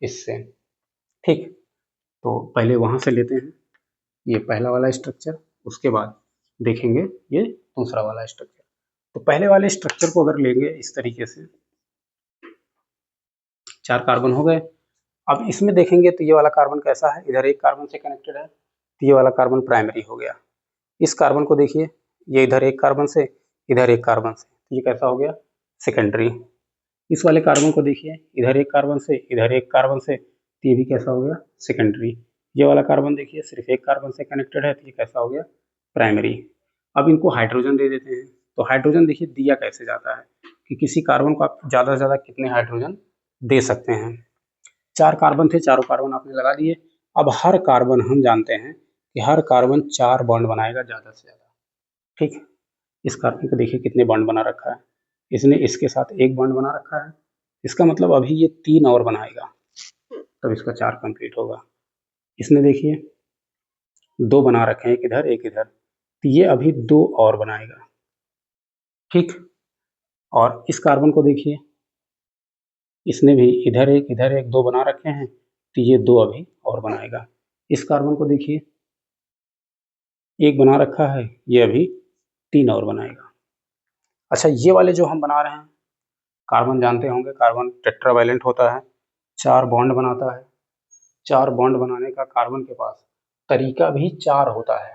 इससे। ठीक, तो पहले वहां से लेते हैं ये पहला वाला स्ट्रक्चर, उसके बाद देखेंगे ये दूसरा वाला स्ट्रक्चर। तो पहले वाले स्ट्रक्चर को अगर लेंगे इस तरीके से, 4 कार्बन हो गए। अब इसमें देखेंगे तो ये वाला कार्बन कैसा है, इधर एक कार्बन से कनेक्टेड है, तो ये वाला कार्बन प्राइमरी हो गया। इस कार्बन को देखिए, ये इधर एक कार्बन से, इधर एक कार्बन से, तो ये कैसा हो गया, सेकेंडरी। इस वाले कार्बन को देखिए, इधर एक कार्बन से, इधर एक कार्बन से, तो ये भी कैसा हो गया, सेकेंडरी। ये वाला कार्बन देखिए सिर्फ एक कार्बन से कनेक्टेड है, तो ये कैसा हो गया, प्राइमरी। अब इनको हाइड्रोजन दे देते हैं। तो हाइड्रोजन देखिए दिया कैसे जाता है कि किसी कार्बन को आप ज़्यादा से ज़्यादा कितने हाइड्रोजन दे सकते हैं। 4 कार्बन थे, चारों कार्बन आपने लगा दिए। अब हर कार्बन हम जानते हैं कि हर कार्बन 4 बॉन्ड बनाएगा ज़्यादा से ज़्यादा। ठीक, इस कार्बन को देखिए कितने बॉन्ड बना रखा है, इसने इसके साथ 1 बॉन्ड बना रखा है, इसका मतलब अभी ये 3 और बनाएगा तब इसका 4 कंप्लीट होगा। इसने देखिए 2 बना रखे हैं, एक इधर एक इधर, तो ये अभी 2 और बनाएगा। ठीक, और इस कार्बन को देखिए, इसने भी इधर एक 2 बना रखे हैं, तो ये 2 अभी और बनाएगा। इस कार्बन को देखिए, 1 बना रखा है, ये अभी 3 और बनाएगा। अच्छा, ये वाले जो हम बना रहे हैं, कार्बन जानते होंगे, कार्बन टेट्रावैलेंट होता है, 4 बॉन्ड बनाता है। 4 बॉन्ड बनाने का कार्बन के पास तरीका भी 4 होता है।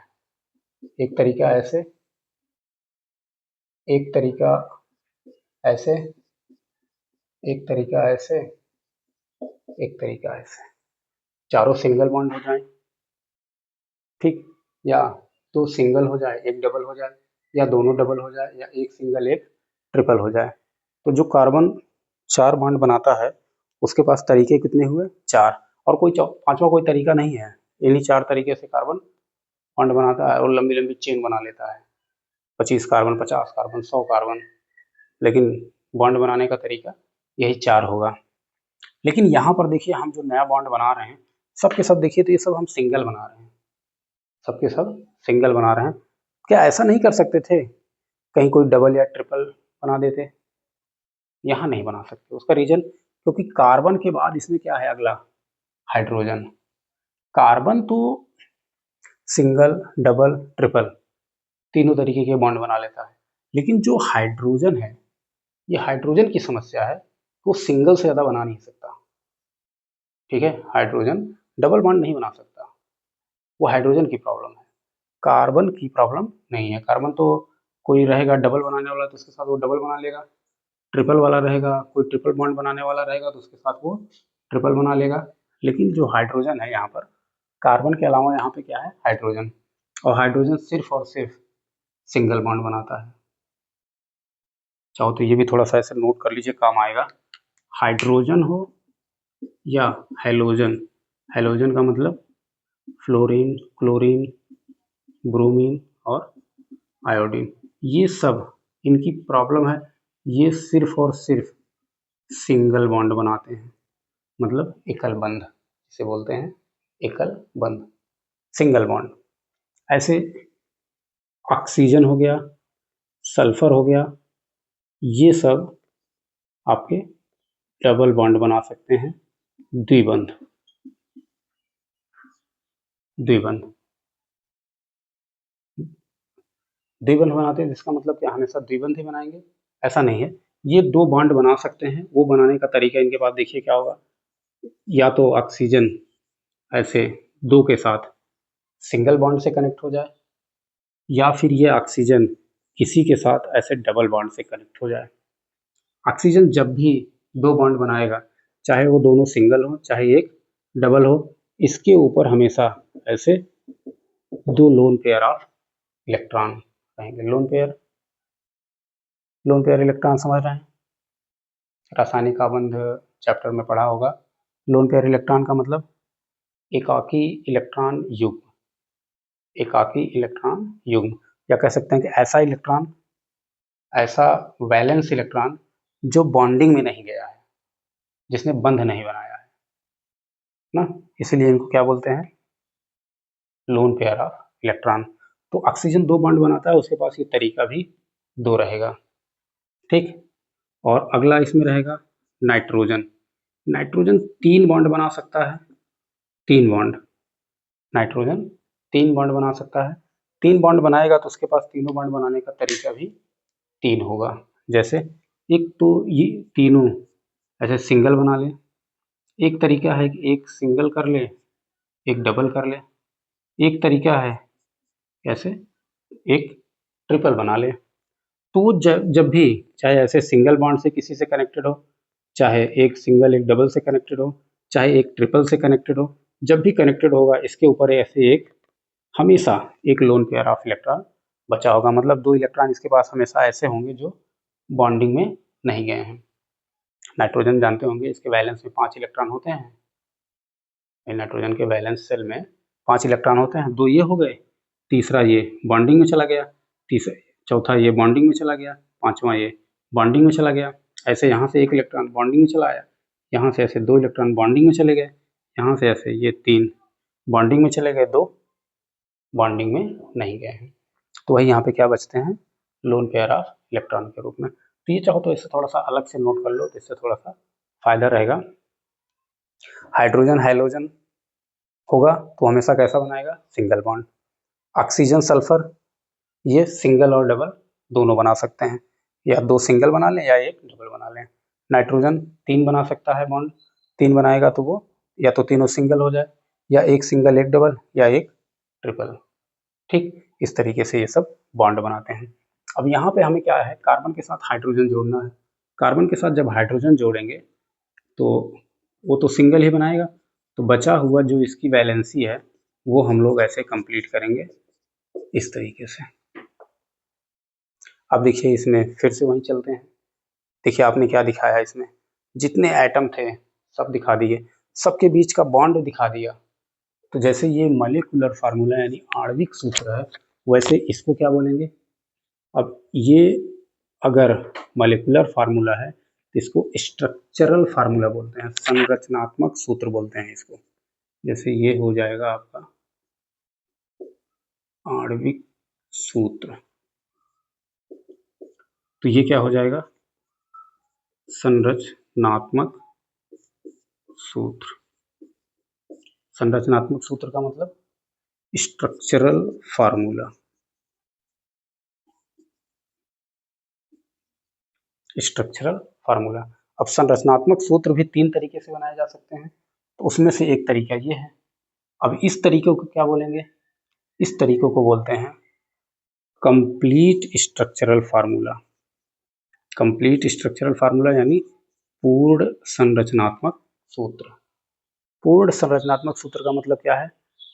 एक तरीका ऐसे, एक तरीका ऐसे, एक तरीका ऐसे, एक तरीका ऐसे। चारों सिंगल बॉन्ड हो जाए, ठीक, या 2 सिंगल हो जाए, एक डबल हो जाए, या दोनों डबल हो जाए, या एक सिंगल एक ट्रिपल हो जाए। तो जो कार्बन 4 बॉन्ड बनाता है उसके पास तरीके कितने हुए? 4, और कोई पांचवा कोई तरीका नहीं है। इन्हीं 4 तरीके से कार्बन बॉन्ड बनाता है और लंबी लंबी चेन बना लेता है, 25 कार्बन, 50 कार्बन, 100 कार्बन, लेकिन बॉन्ड बनाने का तरीका यही 4 होगा। लेकिन यहाँ पर देखिए, हम जो नया बॉन्ड बना रहे हैं सब के सब, देखिए तो ये सब हम सिंगल बना रहे हैं, सब के सब सिंगल बना रहे हैं। क्या ऐसा नहीं कर सकते थे, कहीं कोई डबल या ट्रिपल बना देते? यहाँ नहीं बना सकते। उसका रीजन, क्योंकि कार्बन के बाद इसमें क्या है अगला? हाइड्रोजन। कार्बन तो सिंगल, डबल, ट्रिपल तीनों तरीके के बॉन्ड बना लेता है, लेकिन जो हाइड्रोजन है, ये हाइड्रोजन की समस्या है, वो सिंगल से ज़्यादा बना नहीं सकता। ठीक है, हाइड्रोजन डबल बॉन्ड नहीं बना सकता, वो हाइड्रोजन की प्रॉब्लम है, कार्बन की प्रॉब्लम नहीं है। कार्बन तो कोई रहेगा डबल बनाने वाला तो उसके साथ वो डबल बना लेगा, ट्रिपल वाला रहेगा, कोई ट्रिपल बॉन्ड बनाने वाला रहेगा तो उसके साथ वो ट्रिपल बना लेगा। लेकिन जो हाइड्रोजन है, यहाँ पर कार्बन के अलावा यहाँ पे क्या है? हाइड्रोजन, और हाइड्रोजन सिर्फ और सिर्फ सिंगल बॉन्ड बनाता है। चाहो तो ये भी थोड़ा सा ऐसे नोट कर लीजिए, काम आएगा। हाइड्रोजन हो या हेलोजन, हेलोजन का मतलब फ्लोरीन, क्लोरीन, ब्रोमीन और आयोडीन, ये सब इनकी प्रॉब्लम है, ये सिर्फ और सिर्फ सिंगल बॉन्ड बनाते हैं, मतलब एकल बंध जिसे बोलते हैं, एकल बंध, सिंगल बॉन्ड। ऐसे ऑक्सीजन हो गया, सल्फर हो गया, ये सब आपके डबल बॉन्ड बना सकते हैं, द्विबंध, द्विबंध, द्विबंध बनाते हैं। जिसका मतलब क्या हमेशा द्विबंध ही बनाएंगे? ऐसा नहीं है, ये 2 बॉन्ड बना सकते हैं। वो बनाने का तरीका इनके पास देखिए क्या होगा, या तो ऑक्सीजन ऐसे 2 के साथ सिंगल बॉन्ड से कनेक्ट हो जाए, या फिर ये ऑक्सीजन किसी के साथ ऐसे डबल बॉन्ड से कनेक्ट हो जाए। ऑक्सीजन जब भी 2 बॉन्ड बनाएगा, चाहे वो दोनों सिंगल हो चाहे एक डबल हो, इसके ऊपर हमेशा ऐसे 2 लोन पेयर ऑफ इलेक्ट्रॉन रहेंगे। Lone pair, lone pair electron समझ रहे हैं? रासायनिक आबंध चैप्टर में पढ़ा होगा। लोन पेयर इलेक्ट्रॉन का मतलब एकाकी इलेक्ट्रॉन युग्म, एकाकी इलेक्ट्रॉन युग्म, या कह सकते हैं कि ऐसा इलेक्ट्रॉन, ऐसा वैलेंस इलेक्ट्रॉन जो बॉन्डिंग में नहीं गया है, जिसने बंध नहीं बनाया है ना, इसलिए इनको क्या बोलते हैं? Lone pair of electron. तो ऑक्सीजन 2 बॉन्ड बनाता है, उसके पास ये तरीका भी 2 रहेगा। ठीक, और अगला इसमें रहेगा नाइट्रोजन। नाइट्रोजन 3 बॉन्ड बना सकता है, 3 बॉन्ड, नाइट्रोजन 3 बॉन्ड बना सकता है। 3 बॉन्ड बनाएगा तो उसके पास तीनों बॉन्ड बनाने का तरीका भी 3 होगा। जैसे एक तो ये तीनों ऐसे सिंगल बना ले, एक तरीका है कि एक सिंगल कर ले, एक डबल कर ले, एक तरीका है कैसे, एक ट्रिपल बना ले। तो वो जब भी, चाहे ऐसे सिंगल बॉन्ड से किसी से कनेक्टेड हो, चाहे एक सिंगल एक डबल से कनेक्टेड हो, चाहे एक ट्रिपल से कनेक्टेड हो, जब भी कनेक्टेड होगा इसके ऊपर ऐसे एक, हमेशा एक लोन पेयर ऑफ इलेक्ट्रॉन बचा होगा। मतलब 2 इलेक्ट्रॉन इसके पास हमेशा ऐसे होंगे जो बॉन्डिंग में नहीं गए हैं। नाइट्रोजन जानते होंगे, इसके वैलेंस में 5 इलेक्ट्रॉन होते हैं। नाइट्रोजन के वैलेंस शेल में 5 इलेक्ट्रॉन होते हैं, 2 ये हो गए, तीसरा ये बॉन्डिंग में चला गया, तीसरा चौथा ये बॉन्डिंग में चला गया, पांचवा ये बॉन्डिंग में चला गया। ऐसे यहाँ से 1 इलेक्ट्रॉन बॉन्डिंग में चला आया, यहाँ से ऐसे 2 इलेक्ट्रॉन बॉन्डिंग में चले गए, यहाँ से ऐसे ये 3 बॉन्डिंग में चले गए, 2 बॉन्डिंग में नहीं गए हैं। तो वही यहाँ पे क्या बचते हैं, लोन पेयर ऑफ इलेक्ट्रॉन के रूप में। तो ये चाहो तो इससे थोड़ा सा अलग से नोट कर लो, तो इससे थोड़ा सा फायदा रहेगा। हाइड्रोजन हाइलोजन होगा तो हमेशा कैसा बनाएगा, सिंगल बॉन्ड। ऑक्सीजन सल्फर ये सिंगल और डबल दोनों बना सकते हैं, या 2 सिंगल बना लें या 1 डबल बना लें। नाइट्रोजन 3 बना सकता है बॉन्ड, 3 बनाएगा तो वो या तो तीनों सिंगल हो जाए, या 1 सिंगल 1 डबल या 1 ट्रिपल। ठीक, इस तरीके से ये सब बॉन्ड बनाते हैं। अब यहाँ पे हमें क्या है, कार्बन के साथ हाइड्रोजन जोड़ना है। कार्बन के साथ जब हाइड्रोजन जोड़ेंगे तो वो तो सिंगल ही बनाएगा, तो बचा हुआ जो इसकी वैलेंसी है वो हम लोग ऐसे कंप्लीट करेंगे इस तरीके से। अब देखिए इसमें फिर से वहीं चलते हैं। देखिए आपने क्या दिखाया है, इसमें जितने एटम थे सब दिखा दिए, सबके बीच का बॉन्ड दिखा दिया। तो जैसे ये मॉलिक्यूलर फार्मूला यानी आणविक सूत्र है, वैसे इसको क्या बोलेंगे। अब ये अगर मॉलिक्यूलर फार्मूला है तो इसको स्ट्रक्चरल फार्मूला बोलते हैं, संरचनात्मक सूत्र बोलते हैं इसको। जैसे ये हो जाएगा आपका आणविक सूत्र, तो ये क्या हो जाएगा, संरचनात्मक सूत्र। संरचनात्मक सूत्र का मतलब स्ट्रक्चरल फार्मूला। Structural formula. अब संरचनात्मक सूत्र भी 3 तरीके से बनाए जा सकते हैं, तो उसमें से एक तरीका ये है। अब इस तरीके को क्या बोलेंगे, इस तरीकों को बोलते हैं complete structural formula. Complete structural formula यानी पूर्ण संरचनात्मक सूत्र। पूर्ण संरचनात्मक सूत्र का मतलब क्या है,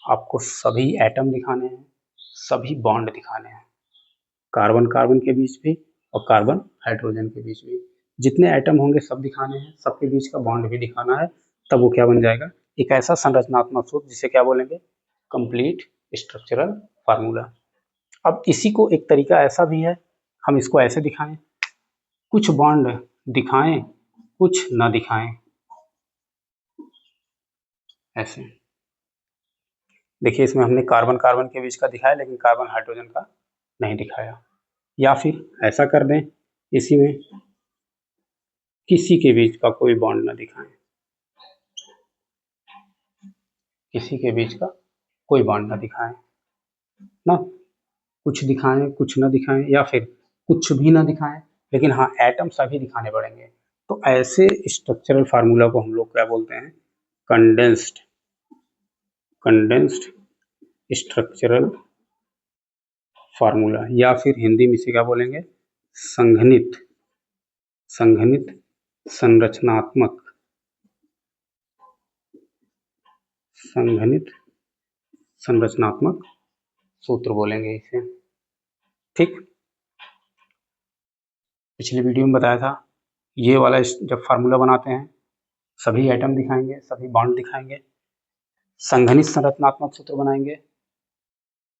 आपको सभी एटम दिखाने हैं, सभी बॉन्ड दिखाने हैं, कार्बन कार्बन के बीच भी और कार्बन हाइड्रोजन के बीच भी जितने एटम होंगे सब दिखाने हैं, सबके बीच का बॉन्ड भी दिखाना है। तब वो क्या बन जाएगा, एक ऐसा संरचनात्मक सूत्र जिसे क्या बोलेंगे, कंप्लीट स्ट्रक्चरल फार्मूला। अब इसी को एक तरीका ऐसा भी है, हम इसको ऐसे दिखाएं, कुछ बॉन्ड दिखाएं कुछ ना दिखाएं, ऐसे। देखिए इसमें हमने कार्बन कार्बन के बीच का दिखाया लेकिन कार्बन हाइड्रोजन का नहीं दिखाया। या फिर ऐसा कर दें, इसी में किसी के बीच का कोई बॉन्ड ना दिखाएं, किसी के बीच का कोई बॉन्ड ना दिखाएं ना, कुछ दिखाएं कुछ ना दिखाएं, या फिर कुछ भी ना दिखाएं लेकिन हाँ एटम सभी दिखाने पड़ेंगे। तो ऐसे स्ट्रक्चरल फार्मूला को हम लोग क्या बोलते हैं, कंडेंस्ड स्ट्रक्चरल फार्मूला, या फिर हिंदी में इसे क्या बोलेंगे, संघनित संरचनात्मक सूत्र बोलेंगे इसे। ठीक, पिछली वीडियो में बताया था, ये वाला जब फार्मूला बनाते हैं सभी एटम दिखाएंगे, सभी बॉन्ड दिखाएंगे, संघनित संरचनात्मक सूत्र बनाएंगे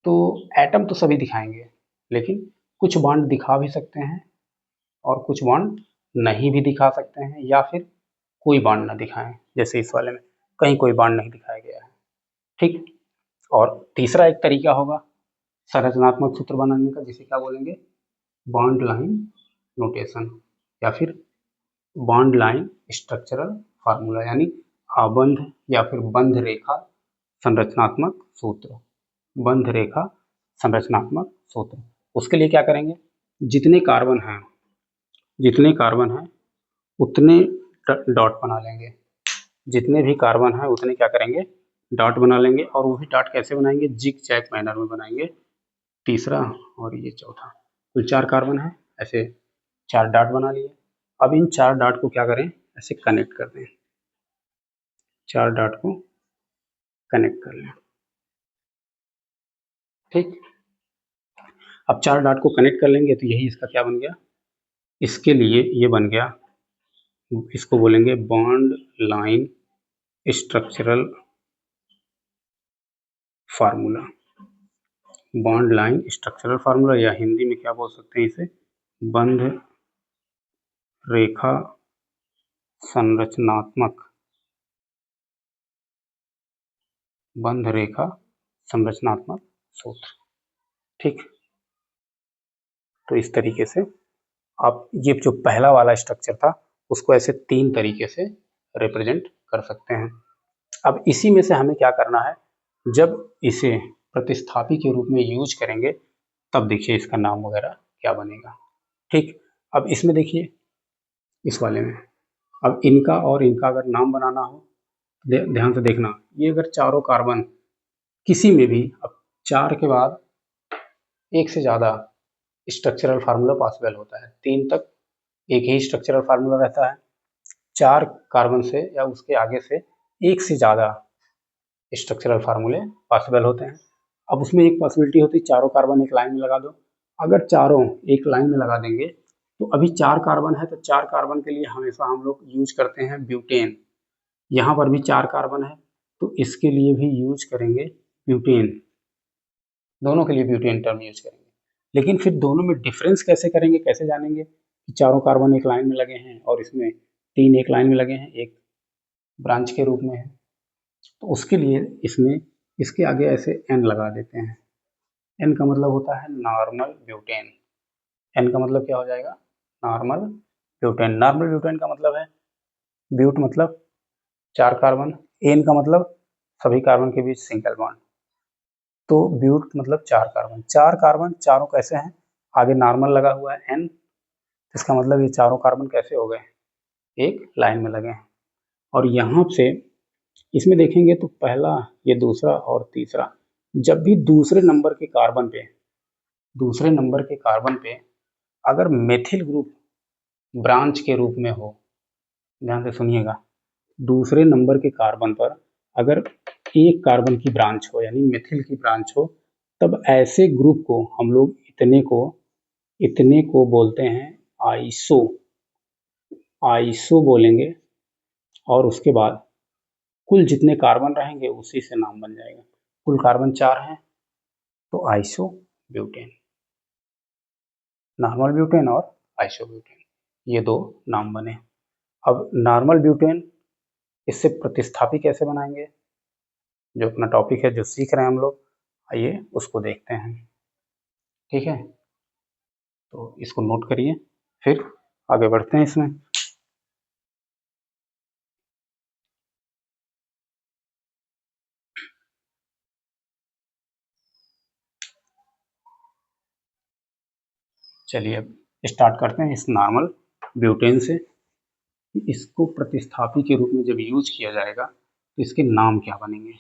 तो एटम तो सभी दिखाएंगे लेकिन कुछ बॉन्ड दिखा भी सकते हैं और कुछ बॉन्ड नहीं भी दिखा सकते हैं, या फिर कोई बॉन्ड ना दिखाएं, जैसे इस वाले में कहीं कोई बॉन्ड नहीं दिखाया गया है। ठीक, और तीसरा एक तरीका होगा संरचनात्मक सूत्र बनाने का, जिसे क्या बोलेंगे, बॉन्ड लाइन नोटेशन, या फिर बॉन्ड लाइन स्ट्रक्चरल फार्मूला, यानी आबंध या फिर बंध रेखा संरचनात्मक सूत्र, बंध रेखा संरचनात्मक सूत्र। उसके लिए क्या करेंगे, जितने कार्बन हैं उतने डॉट बना लेंगे, जितने भी कार्बन हैं उतने क्या करेंगे, डॉट बना लेंगे। और वो भी डॉट कैसे बनाएंगे, जिग जैग मैनर में बनाएंगे। तीसरा और ये चौथा, कुल 4 कार्बन है, ऐसे 4 डॉट बना लिए। अब इन 4 डॉट को क्या करें, ऐसे कनेक्ट कर दें, 4 डॉट को कनेक्ट कर लें। ठीक, अब 4 डॉट को कनेक्ट कर लेंगे तो यही इसका क्या बन गया, इसके लिए ये बन गया, इसको बोलेंगे bond line structural formula, bond line structural formula, या हिंदी में क्या बोल सकते हैं इसे, बंध रेखा संरचनात्मक, बंध रेखा संरचनात्मक सूत्र। ठीक, तो इस तरीके से आप ये जो पहला वाला स्ट्रक्चर था उसको ऐसे 3 तरीके से रिप्रेजेंट कर सकते हैं। अब इसी में से हमें क्या करना है, जब इसे प्रतिस्थापी के रूप में यूज करेंगे तब देखिए इसका नाम वगैरह क्या बनेगा। ठीक, अब इसमें देखिए इस वाले में, अब इनका और इनका अगर नाम बनाना हो, ध्यान से देखना, ये अगर चारों कार्बन किसी में भी, अब 4 के बाद एक से ज़्यादा स्ट्रक्चरल फार्मूला पॉसिबल होता है, 3 तक एक ही स्ट्रक्चरल फार्मूला रहता है, 4 कार्बन से या उसके आगे से एक से ज़्यादा स्ट्रक्चरल फार्मूले पॉसिबल होते हैं। अब उसमें एक पॉसिबिलिटी होती है चारों कार्बन एक लाइन में लगा दो, अगर चारों एक लाइन में लगा देंगे तो अभी 4 कार्बन है, तो 4 कार्बन के लिए हमेशा हम लोग यूज करते हैं ब्यूटेन, यहाँ पर भी 4 कार्बन है तो इसके लिए भी यूज करेंगे ब्यूटेन, दोनों के लिए ब्यूटेन टर्म यूज करेंगे। लेकिन फिर दोनों में डिफरेंस कैसे करेंगे, कैसे जानेंगे कि चारों कार्बन एक लाइन में लगे हैं और इसमें 3 एक लाइन में लगे हैं, एक ब्रांच के रूप में है, तो उसके लिए इसमें इसके आगे ऐसे n लगा देते हैं। n का मतलब होता है नॉर्मल ब्यूटेन, n का मतलब क्या हो जाएगा, नॉर्मल ब्यूटेन। नॉर्मल ब्यूटेन का मतलब है, ब्यूट मतलब 4 कार्बन, n का मतलब सभी कार्बन के बीच सिंगल बॉन्ड, तो ब्यूट मतलब 4 कार्बन, 4 कार्बन चारों कैसे हैं, आगे नॉर्मल लगा हुआ है n, इसका मतलब ये चारों कार्बन कैसे हो गए, एक लाइन में लगे हैं। और यहाँ से इसमें देखेंगे तो पहला, ये दूसरा और तीसरा, जब भी दूसरे नंबर के कार्बन पे अगर मेथिल ग्रुप ब्रांच के रूप में हो, ध्यान से सुनिएगा, दूसरे नंबर के कार्बन पर अगर एक कार्बन की ब्रांच हो यानी मेथिल की ब्रांच हो, तब ऐसे ग्रुप को हम लोग इतने को बोलते हैं आइसो बोलेंगे, और उसके बाद कुल जितने कार्बन रहेंगे उसी से नाम बन जाएगा। कुल कार्बन 4 हैं तो आइसो ब्यूटेन, नॉर्मल ब्यूटेन और आइसो ब्यूटेन, ये 2 नाम बने। अब नॉर्मल ब्यूटेन इससे प्रतिस्थापी कैसे बनाएंगे, जो अपना टॉपिक है जो सीख रहे हैं हम लोग, आइए उसको देखते हैं। ठीक है, तो इसको नोट करिए, फिर आगे बढ़ते हैं इसमें। चलिए अब स्टार्ट करते हैं इस नॉर्मल ब्यूटेन से, इसको प्रतिस्थापी के रूप में जब यूज किया जाएगा तो इसके नाम क्या बनेंगे।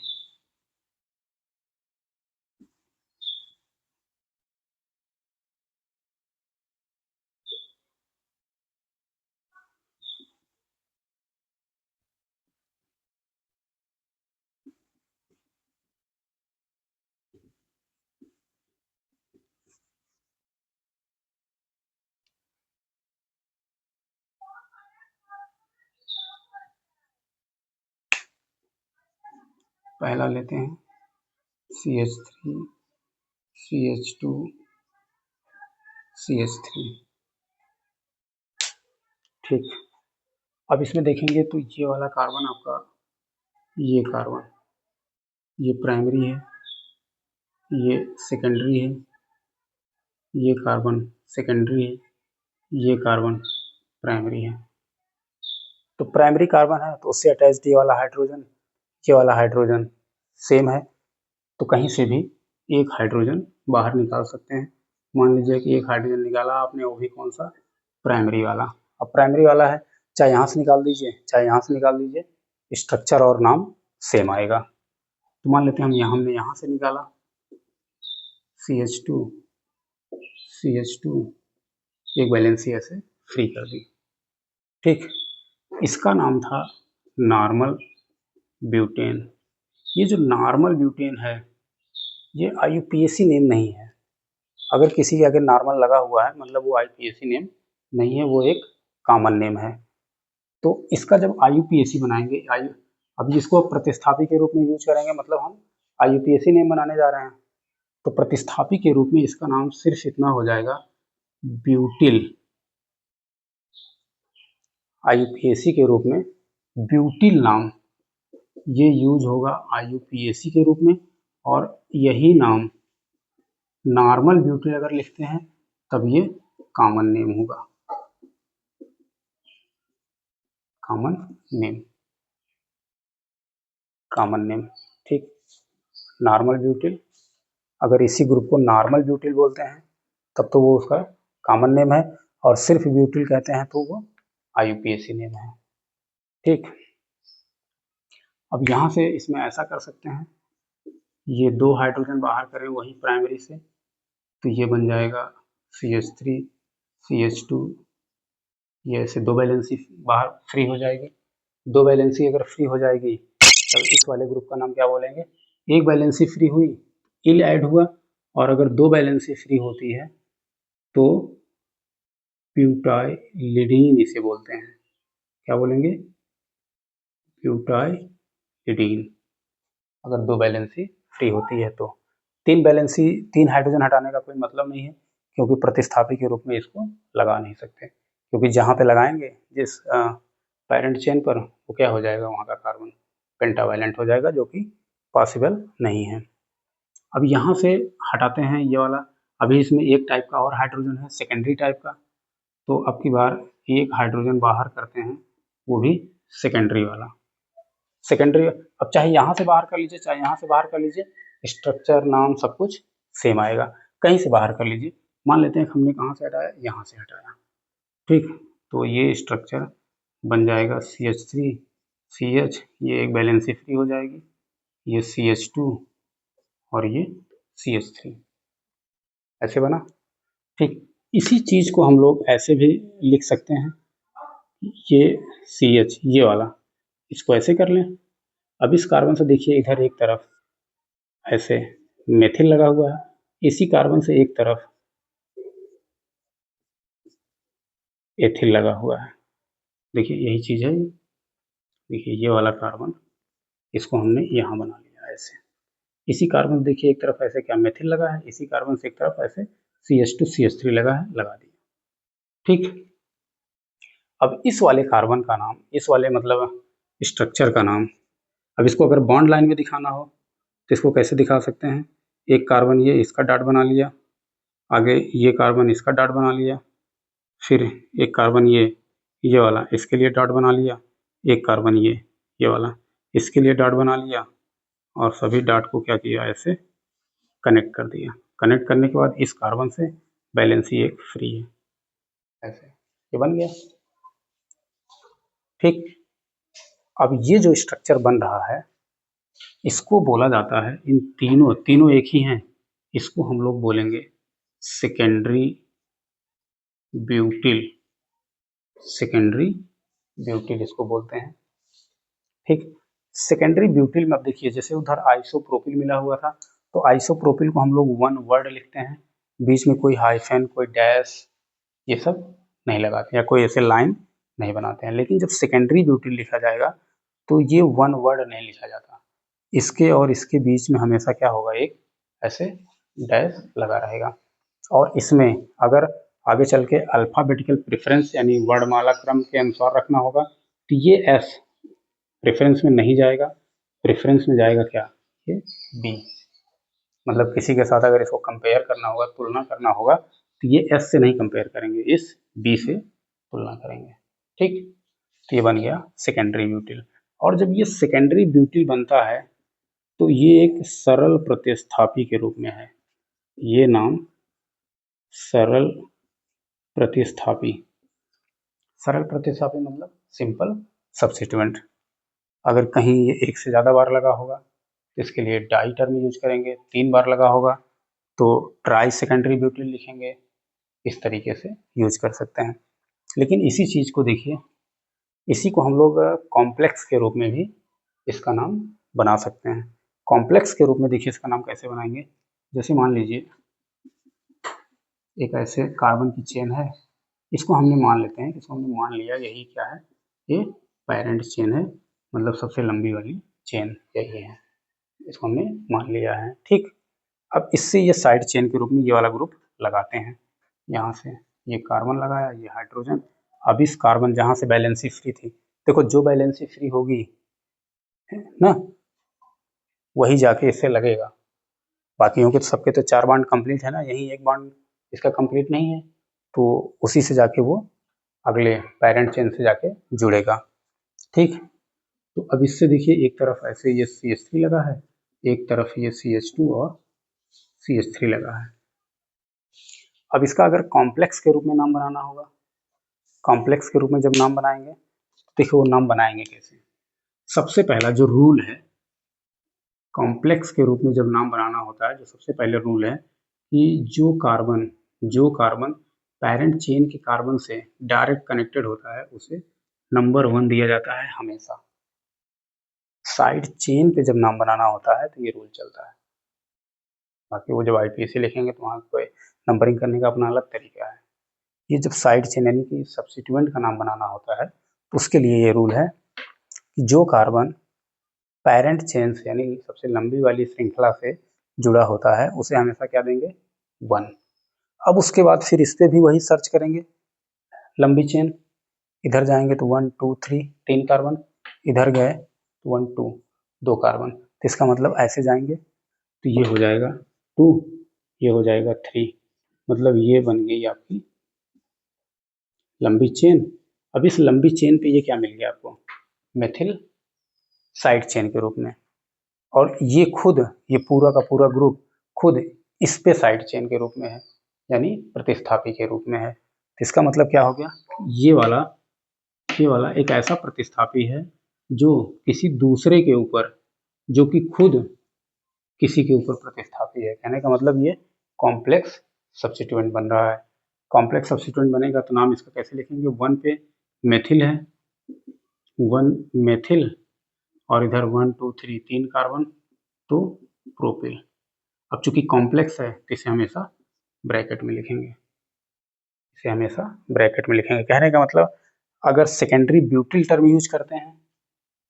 पहला लेते हैं CH3 CH2 CH3। ठीक, अब इसमें देखेंगे तो ये वाला कार्बन आपका, ये कार्बन ये प्राइमरी है, ये सेकेंडरी है, ये कार्बन सेकेंडरी है, ये कार्बन प्राइमरी है। तो प्राइमरी कार्बन है तो उससे अटैच्ड ये वाला हाइड्रोजन सेम है, तो कहीं से भी एक हाइड्रोजन बाहर निकाल सकते हैं। मान लीजिए कि एक हाइड्रोजन निकाला आपने, वो भी कौन सा, प्राइमरी वाला। अब प्राइमरी वाला है, चाहे यहाँ से निकाल दीजिए चाहे यहाँ से निकाल दीजिए, स्ट्रक्चर और नाम सेम आएगा। तो मान लेते हैं हमने यहाँ से निकाला CH2 एक वैलेंसी ऐसे फ्री कर दी। ठीक, इसका नाम था नॉर्मल ब्यूटेन। ये जो नॉर्मल ब्यूटेन है ये IUPAC नेम नहीं है, अगर किसी के आगे नॉर्मल लगा हुआ है मतलब वो IUPAC नेम नहीं है, वो एक कॉमन नेम है। तो इसका जब IUPAC बनाएंगे, अभी इसको प्रतिस्थापी के रूप में यूज करेंगे, मतलब हम IUPAC नेम बनाने जा रहे हैं, तो प्रतिस्थापी के रूप में इसका नाम सिर्फ इतना हो जाएगा ब्यूटिल। IUPAC के रूप में ब्यूटिल नाम ये यूज होगा IUPAC के रूप में, और यही नाम नॉर्मल ब्यूटिल अगर लिखते हैं तब ये कॉमन नेम होगा, कॉमन नेम, कॉमन नेम। ठीक, नॉर्मल ब्यूटिल, अगर इसी ग्रुप को नॉर्मल ब्यूटिल बोलते हैं तब तो वो उसका कॉमन नेम है, और सिर्फ ब्यूटिल कहते हैं तो वो IUPAC नेम है। ठीक, अब यहाँ से इसमें ऐसा कर सकते हैं, ये 2 हाइड्रोजन बाहर करें वही प्राइमरी से, तो ये बन जाएगा CH3 CH2, ये ऐसे 2 वैलेंसी बाहर फ्री हो जाएगी। 2 वैलेंसी अगर फ्री हो जाएगी तब इस वाले ग्रुप का नाम क्या बोलेंगे, एक वैलेंसी फ्री हुई, इल ऐड हुआ, और अगर 2 वैलेंसी फ्री होती है तो ब्यूटाइलिडीन इसे बोलते हैं। क्या बोलेंगे, ब्यूटाइलिडीन, अगर 2 वैलेंसी फ्री होती है तो। 3 वैलेंसी 3 हाइड्रोजन हटाने का कोई मतलब नहीं है, क्योंकि प्रतिस्थापी के रूप में इसको लगा नहीं सकते, क्योंकि जहाँ पे लगाएंगे जिस पेरेंट चेन पर, वो क्या हो जाएगा, वहाँ का कार्बन पेंटावैलेंट हो जाएगा, जो कि पॉसिबल नहीं है। अब यहाँ से हटाते हैं ये वाला, अभी इसमें एक टाइप का और हाइड्रोजन है सेकेंडरी टाइप का, तो अब की बार एक हाइड्रोजन बाहर करते हैं, वो भी सेकेंडरी वाला। सेकेंडरी, अब चाहे यहाँ से बाहर कर लीजिए चाहे यहाँ से बाहर कर लीजिए, स्ट्रक्चर नाम सब कुछ सेम आएगा। कहीं से बाहर कर लीजिए, मान लेते हैं हमने कहाँ से हटाया, यहाँ से हटाया। ठीक, तो ये स्ट्रक्चर बन जाएगा CH3 CH, ये एक वैलेंसी फ्री हो जाएगी, ये CH2 और ये CH3, ऐसे बना। ठीक, इसी चीज को हम लोग ऐसे भी लिख सकते हैं, ये CH ये वाला, इसको ऐसे कर लें। अब इस कार्बन से देखिए इधर एक तरफ ऐसे मेथिल लगा हुआ है, इसी कार्बन से एक तरफ एथिल लगा हुआ है। देखिए यही चीज है, देखिए ये वाला कार्बन, इसको हमने यहाँ बना लिया ऐसे। इसी कार्बन से देखिए एक तरफ ऐसे क्या मेथिल लगा है, इसी कार्बन से एक तरफ ऐसे CH2 CH3 लगा है, लगा दिया। ठीक, अब इस वाले कार्बन का नाम, इस वाले मतलब स्ट्रक्चर का नाम, अब इसको अगर बॉन्ड लाइन में दिखाना हो तो इसको कैसे दिखा सकते हैं, एक कार्बन ये इसका डॉट बना लिया, आगे ये कार्बन इसका डॉट बना लिया, फिर एक कार्बन ये वाला इसके लिए डॉट बना लिया, एक कार्बन ये वाला इसके लिए डॉट बना लिया, और सभी डॉट को क्या किया, ऐसे कनेक्ट कर दिया। कनेक्ट करने के बाद इस कार्बन से वैलेंसी एक फ्री है, ऐसे ये बन गया। ठीक, अब ये जो स्ट्रक्चर बन रहा है इसको बोला जाता है, इन तीनों एक ही हैं, इसको हम लोग बोलेंगे सेकेंडरी ब्यूटिल, सेकेंडरी ब्यूटिल इसको बोलते हैं। ठीक, सेकेंडरी ब्यूटिल में अब देखिए जैसे उधर आइसोप्रोपिल मिला हुआ था, तो आइसोप्रोपिल को हम लोग वन वर्ड लिखते हैं, बीच में कोई हाइफन कोई डैश ये सब नहीं लगाते, या कोई ऐसे लाइन नहीं बनाते हैं। लेकिन जब सेकेंडरी ब्यूटिल लिखा जाएगा तो ये वन वर्ड नहीं लिखा जाता, इसके और इसके बीच में हमेशा क्या होगा, एक ऐसे डैश लगा रहेगा। और इसमें अगर आगे चल के अल्फाबेटिकल प्रेफरेंस यानी वर्णमाला क्रम के अनुसार रखना होगा तो ये एस प्रेफरेंस में नहीं जाएगा, प्रेफरेंस में जाएगा क्या, ये बी। मतलब किसी के साथ अगर इसको कंपेयर करना होगा, तुलना करना होगा, तो ये एस से नहीं कंपेयर करेंगे, इस बी से तुलना करेंगे। ठीक, तो ये बन गया सेकेंडरी ब्यूटिल। और जब ये सेकेंडरी ब्यूटिल बनता है तो ये एक सरल प्रतिस्थापी के रूप में है, ये नाम सरल प्रतिस्थापी। सरल प्रतिस्थापी मतलब सिंपल सब्स्टिट्यूएंट। अगर कहीं ये एक से ज़्यादा बार लगा होगा तो इसके लिए डाई टर्म यूज करेंगे, 3 बार लगा होगा तो ट्राई सेकेंडरी ब्यूटिल लिखेंगे, इस तरीके से यूज कर सकते हैं। लेकिन इसी चीज़ को देखिए, इसी को हम लोग कॉम्प्लेक्स के रूप में भी इसका नाम बना सकते हैं। कॉम्प्लेक्स के रूप में देखिए इसका नाम कैसे बनाएंगे, जैसे मान लीजिए एक ऐसे कार्बन की चेन है, इसको हमने मान लेते हैं, इसको हमने मान लिया यही क्या है, ये पेरेंट चेन है, मतलब सबसे लंबी वाली चेन यही है। इसको हमने मान लिया है। ठीक, अब इससे ये साइड चेन के रूप में ये वाला ग्रुप लगाते हैं। यहाँ से ये कार्बन लगाया, ये हाइड्रोजन। अब इस कार्बन जहाँ से वैलेंसी फ्री थी, देखो जो वैलेंसी फ्री होगी ना वही जाके इससे लगेगा। बाकियों के तो सबके तो 4 बॉन्ड कंप्लीट है ना, यही एक बॉन्ड इसका कंप्लीट नहीं है, तो उसी से जाके वो अगले पेरेंट चेन से जाके जुड़ेगा। ठीक, तो अब इससे देखिए एक तरफ ऐसे ये CH3 लगा है, एक तरफ ये CH2 और CH3 लगा है। अब इसका अगर कॉम्प्लेक्स के रूप में नाम बनाना होगा, कॉम्प्लेक्स के रूप में जब नाम बनाएंगे तो देखिए वो नाम बनाएंगे कैसे। सबसे पहला जो रूल है कॉम्प्लेक्स के रूप में जब नाम बनाना होता है, जो सबसे पहले रूल है कि जो कार्बन पेरेंट चेन के कार्बन से डायरेक्ट कनेक्टेड होता है उसे नंबर 1 दिया जाता है हमेशा। साइड चेन पे जब नाम बनाना होता है तो ये रूल चलता है। बाकी वो जब IPSC लिखेंगे तो वहाँ कोई नंबरिंग करने का अपना अलग तरीका है। ये जब साइड चेन यानी कि सब्स्टिट्यूएंट का नाम बनाना होता है तो उसके लिए ये रूल है कि जो कार्बन पेरेंट चेन से यानी सबसे लंबी वाली श्रृंखला से जुड़ा होता है उसे हमेशा क्या देंगे 1। अब उसके बाद फिर इस पर भी वही सर्च करेंगे, लंबी चेन इधर जाएंगे तो 1 2 3 3 कार्बन, इधर गए तो 1 2 2 कार्बन, तो इसका मतलब ऐसे जाएंगे तो ये हो जाएगा 2, ये हो जाएगा 3, मतलब ये बन गई आपकी लंबी चेन। अब इस लंबी चेन पे ये क्या मिल गया आपको, मेथिल साइड चेन के रूप में, और ये खुद ये पूरा का पूरा ग्रुप खुद इस पे साइड चेन के रूप में है यानी प्रतिस्थापी के रूप में है। तो इसका मतलब क्या हो गया, ये वाला एक ऐसा प्रतिस्थापी है जो किसी दूसरे के ऊपर, जो कि खुद किसी के ऊपर प्रतिस्थापी है। कहने का मतलब ये कॉम्प्लेक्स सब्स्टिट्यूएंट बन रहा है। कॉम्प्लेक्स सब्स्टिट्यूएंट बनेगा तो नाम इसका कैसे लिखेंगे, 1 पे मेथिल है, 1 मेथिल और इधर 1 2 3 3 कार्बन तो प्रोपिल। अब चूंकि कॉम्प्लेक्स है तो इसे हमेशा ब्रैकेट में लिखेंगे, इसे हमेशा ब्रैकेट में लिखेंगे। कहने का मतलब अगर सेकेंडरी ब्यूटिल टर्म यूज करते हैं,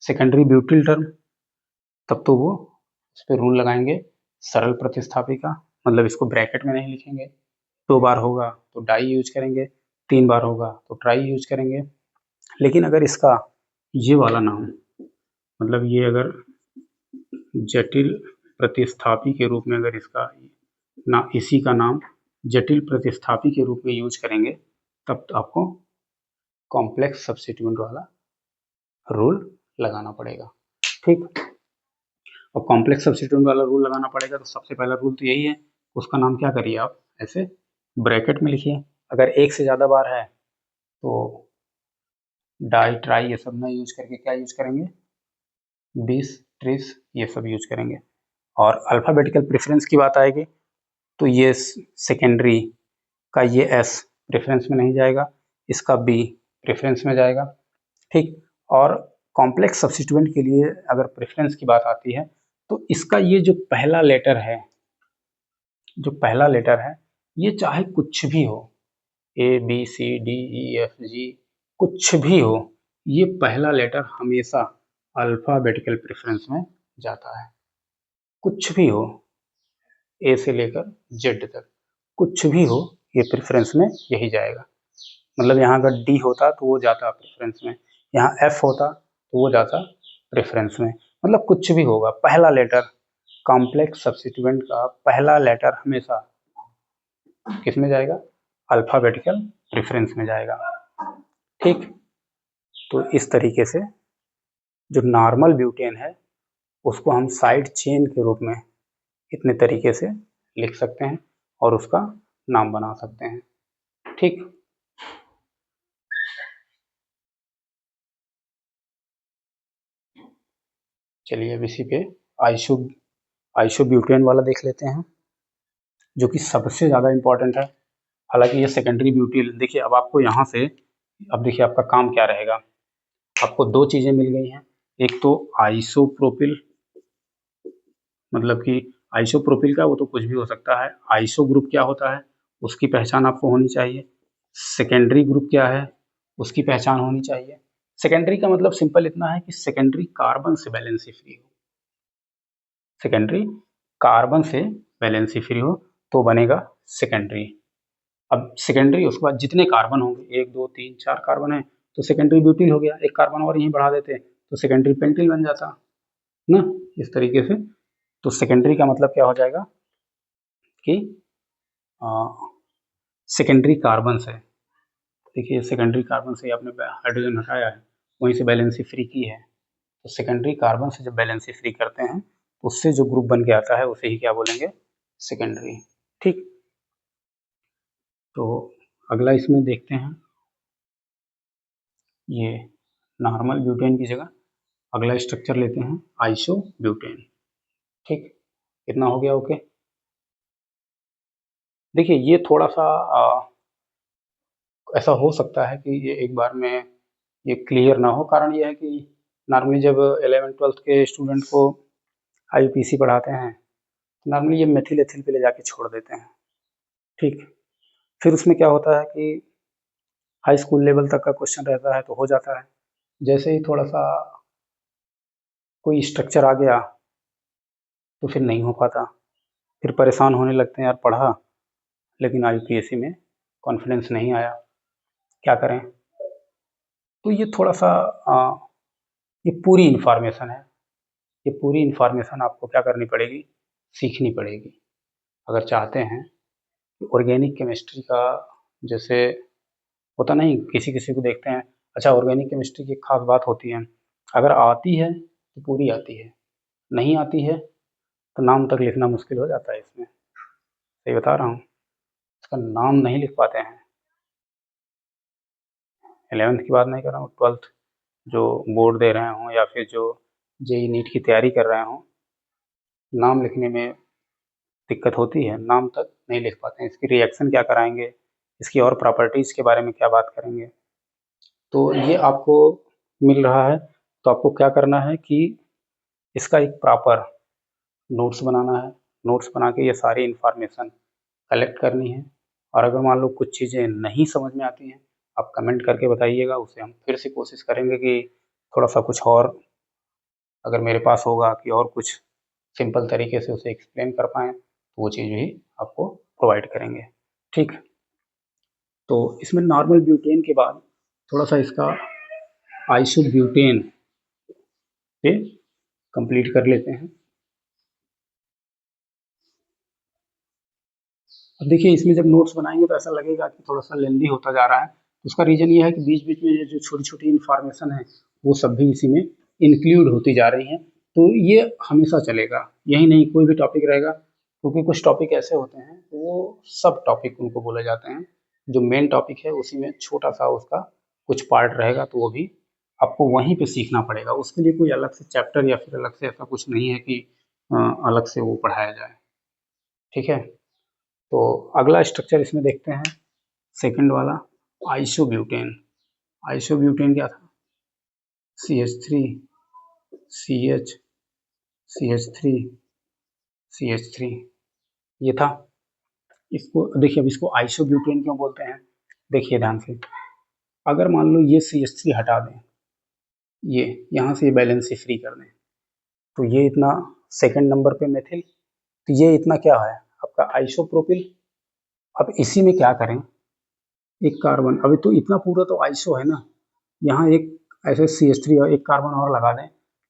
सेकेंडरी ब्यूटिल टर्म, तब तो वो उस पर रूल लगाएंगे सरल प्रतिस्थापी का, मतलब इसको ब्रैकेट में नहीं लिखेंगे। 2 बार होगा तो डाई यूज करेंगे, 3 बार होगा तो ट्राई यूज करेंगे। लेकिन अगर इसका ये वाला नाम, मतलब ये अगर जटिल प्रतिस्थापी के रूप में अगर इसका ना इसी का नाम जटिल प्रतिस्थापी के रूप में यूज करेंगे तब तो आपको कॉम्प्लेक्स सब्स्टिट्यूएंट वाला रूल लगाना पड़ेगा। ठीक, और कॉम्प्लेक्स सब्स्टिट्यूएंट वाला रूल लगाना पड़ेगा तो सबसे पहला रूल तो यही है, उसका नाम क्या करिए आप ऐसे ब्रैकेट में लिखिए। अगर एक से ज़्यादा बार है तो डाई ट्राई ये सब ना यूज करके क्या यूज करेंगे, 20 30 ये सब यूज करेंगे। और अल्फ़ाबेटिकल प्रेफरेंस की बात आएगी तो ये सेकेंडरी का ये S प्रेफरेंस में नहीं जाएगा, इसका B प्रेफरेंस में जाएगा। ठीक, और कॉम्प्लेक्स सब्स्टिट्यूएंट के लिए अगर प्रेफरेंस की बात आती है तो इसका ये जो पहला लेटर है, जो पहला लेटर है ये चाहे कुछ भी हो, ABCDEFG कुछ भी हो, ये पहला लेटर हमेशा अल्फ़ाबेटिकल प्रेफरेंस में जाता है। कुछ भी हो, A से लेकर Z तक कुछ भी हो ये प्रेफरेंस में यही जाएगा। मतलब यहाँ अगर D होता तो वो जाता प्रेफरेंस में, यहाँ F होता तो वो जाता प्रेफरेंस में, मतलब कुछ भी होगा पहला लेटर कॉम्प्लेक्स सब्स्टिट्यूएंट का पहला लेटर हमेशा किस में जाएगा, अल्फ़ाबेटिकल प्रेफरेंस में जाएगा। ठीक, तो इस तरीके से जो नॉर्मल ब्यूटेन है उसको हम साइड चेन के रूप में इतने तरीके से लिख सकते हैं और उसका नाम बना सकते हैं। ठीक, चलिए अब इसी पे आइसोब्यूटेन वाला देख लेते हैं जो कि सबसे ज़्यादा इम्पोर्टेंट है। हालांकि ये सेकेंडरी ब्यूटिल, देखिए अब आपको यहाँ से, अब देखिए आपका काम क्या रहेगा, आपको 2 चीज़ें मिल गई हैं। एक तो आइसोप्रोपिल, मतलब कि आइसोप्रोपिल का वो तो कुछ भी हो सकता है, आइसो ग्रुप क्या होता है उसकी पहचान आपको होनी चाहिए। सेकेंडरी ग्रुप क्या है उसकी पहचान होनी चाहिए। सेकेंडरी का मतलब सिंपल इतना है कि सेकेंडरी कार्बन से वैलेंसी फ्री हो, सेकेंडरी कार्बन से वैलेंसी फ्री हो तो बनेगा सेकेंडरी। अब सेकेंडरी उसके बाद जितने कार्बन होंगे 1 2 3 4 कार्बन है तो सेकेंडरी ब्यूटिल हो गया, एक कार्बन और यहीं बढ़ा देते तो सेकेंडरी पेंटिल बन जाता ना, इस तरीके से। तो सेकेंडरी का मतलब क्या हो जाएगा कि सेकेंडरी कार्बन से, देखिए सेकेंडरी कार्बन से आपने हाइड्रोजन हटाया है, वहीं से वैलेंसी फ्री की है, तो सेकेंडरी कार्बन से जब वैलेंसी फ्री करते हैं तो उससे जो ग्रुप बन के आता है उसे ही क्या बोलेंगे, सेकेंडरी। ठीक, तो अगला इसमें देखते हैं, ये नॉर्मल ब्यूटेन की जगह अगला स्ट्रक्चर लेते हैं आइसो ब्यूटेन। ठीक, कितना हो गया, ओके। देखिए ये थोड़ा सा ऐसा हो सकता है कि ये एक बार में ये क्लियर ना हो, कारण ये है कि नॉर्मली जब 11th-12th के स्टूडेंट को आईपीसी पढ़ाते हैं नॉर्मली ये मेथिल एथिल पे ले जाके छोड़ देते हैं। ठीक, फिर उसमें क्या होता है कि हाई स्कूल लेवल तक का क्वेश्चन रहता है तो हो जाता है, जैसे ही थोड़ा सा कोई स्ट्रक्चर आ गया तो फिर नहीं हो पाता, फिर परेशान होने लगते हैं, यार पढ़ा लेकिन यूपीएससी में कॉन्फिडेंस नहीं आया, क्या करें। तो ये थोड़ा सा ये पूरी इन्फॉर्मेशन है, ये पूरी इन्फॉर्मेशन आपको क्या करनी पड़ेगी, सीखनी पड़ेगी अगर चाहते हैं कि ऑर्गेनिक केमिस्ट्री का, जैसे होता नहीं किसी किसी को देखते हैं, अच्छा ऑर्गेनिक केमिस्ट्री की एक खास बात होती है, अगर आती है तो पूरी आती है, नहीं आती है तो नाम तक लिखना मुश्किल हो जाता है इसमें, सही बता रहा हूँ, इसका नाम नहीं लिख पाते हैं। 11th की बात नहीं कर रहा हूँ, 12th जो बोर्ड दे रहे हों या फिर जो जेई नीट की तैयारी कर रहे हों, नाम लिखने में दिक्कत होती है, नाम तक नहीं लिख पाते हैं, इसकी रिएक्शन क्या कराएंगे, इसकी और प्रॉपर्टीज़ के बारे में क्या बात करेंगे। तो ये आपको मिल रहा है तो आपको क्या करना है कि इसका एक प्रॉपर नोट्स बनाना है, नोट्स बना के ये सारी इन्फॉर्मेशन कलेक्ट करनी है, और अगर मान लो कुछ चीज़ें नहीं समझ में आती हैं आप कमेंट करके बताइएगा, उसे हम फिर से कोशिश करेंगे कि थोड़ा सा कुछ और अगर मेरे पास होगा कि और कुछ सिंपल तरीके से उसे एक्सप्लेन कर पाएँ तो वो चीज़ भी आपको प्रोवाइड करेंगे। ठीक, तो इसमें नॉर्मल ब्यूटेन के बाद थोड़ा सा इसका आइसोब्यूटेन पे कंप्लीट कर लेते हैं। अब देखिए इसमें जब नोट्स बनाएंगे तो ऐसा लगेगा कि थोड़ा सा लेंदी होता जा रहा है, उसका रीज़न ये है कि बीच बीच में ये जो छोटी छोटी इन्फॉर्मेशन है वो सब भी इसी में इंक्लूड होती जा रही हैं, तो ये हमेशा चलेगा, यही नहीं कोई भी टॉपिक रहेगा, क्योंकि कुछ टॉपिक ऐसे होते हैं वो सब टॉपिक उनको बोले जाते हैं, जो मेन टॉपिक है उसी में छोटा सा उसका कुछ पार्ट रहेगा तो वो भी आपको वहीं पे सीखना पड़ेगा, उसके लिए कोई अलग से चैप्टर या फिर अलग से ऐसा कुछ नहीं है कि अलग से वो पढ़ाया जाए। ठीक है, तो अगला स्ट्रक्चर इसमें देखते हैं, सेकंड वाला आइसोब्यूटेन। आइसोब्यूटेन क्या था, CH3 CH CH3 CH3 ये था। इसको देखिए, अब इसको आइसोब्यूटेन क्यों बोलते हैं, देखिए ध्यान से, अगर मान लो ये CH3 हटा दें, ये यहाँ से बैलेंस फ्री कर दें, तो ये इतना सेकंड नंबर पे मेथिल, तो ये इतना क्या है आपका आइसोप्रोपिल। अब इसी में क्या करें, एक कार्बन, अभी तो इतना पूरा तो आइसो है ना, यहाँ एक ऐसे CH3 और एक कार्बन और लगा दें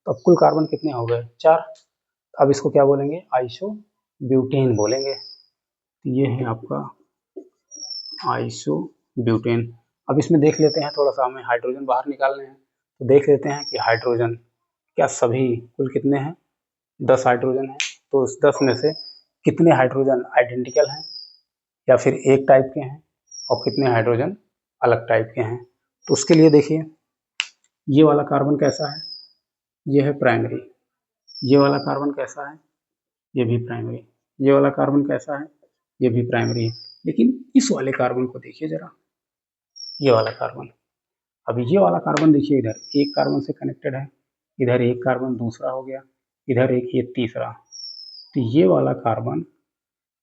तो अब कुल कार्बन कितने हो गए, 4। अब इसको क्या बोलेंगे, आइसो ब्यूटेन बोलेंगे। तो ये है आपका आइसो ब्यूटेन। अब इसमें देख लेते हैं, थोड़ा सा हमें हाइड्रोजन बाहर निकालने हैं तो देख लेते हैं कि हाइड्रोजन क्या सभी कुल कितने हैं, 10 हाइड्रोजन है, तो उस 10 में से कितने हाइड्रोजन आइडेंटिकल हैं या फिर एक टाइप के हैं और कितने हाइड्रोजन अलग टाइप के हैं। तो उसके लिए देखिए ये वाला कार्बन कैसा है, ये है प्राइमरी, ये वाला कार्बन कैसा है, ये भी प्राइमरी, ये वाला कार्बन कैसा है, ये भी प्राइमरी है, लेकिन इस वाले कार्बन को देखिए जरा, ये वाला कार्बन, अब ये वाला कार्बन देखिए, इधर एक कार्बन से कनेक्टेड है, इधर एक कार्बन दूसरा हो गया, इधर एक ये तीसरा, तो ये वाला कार्बन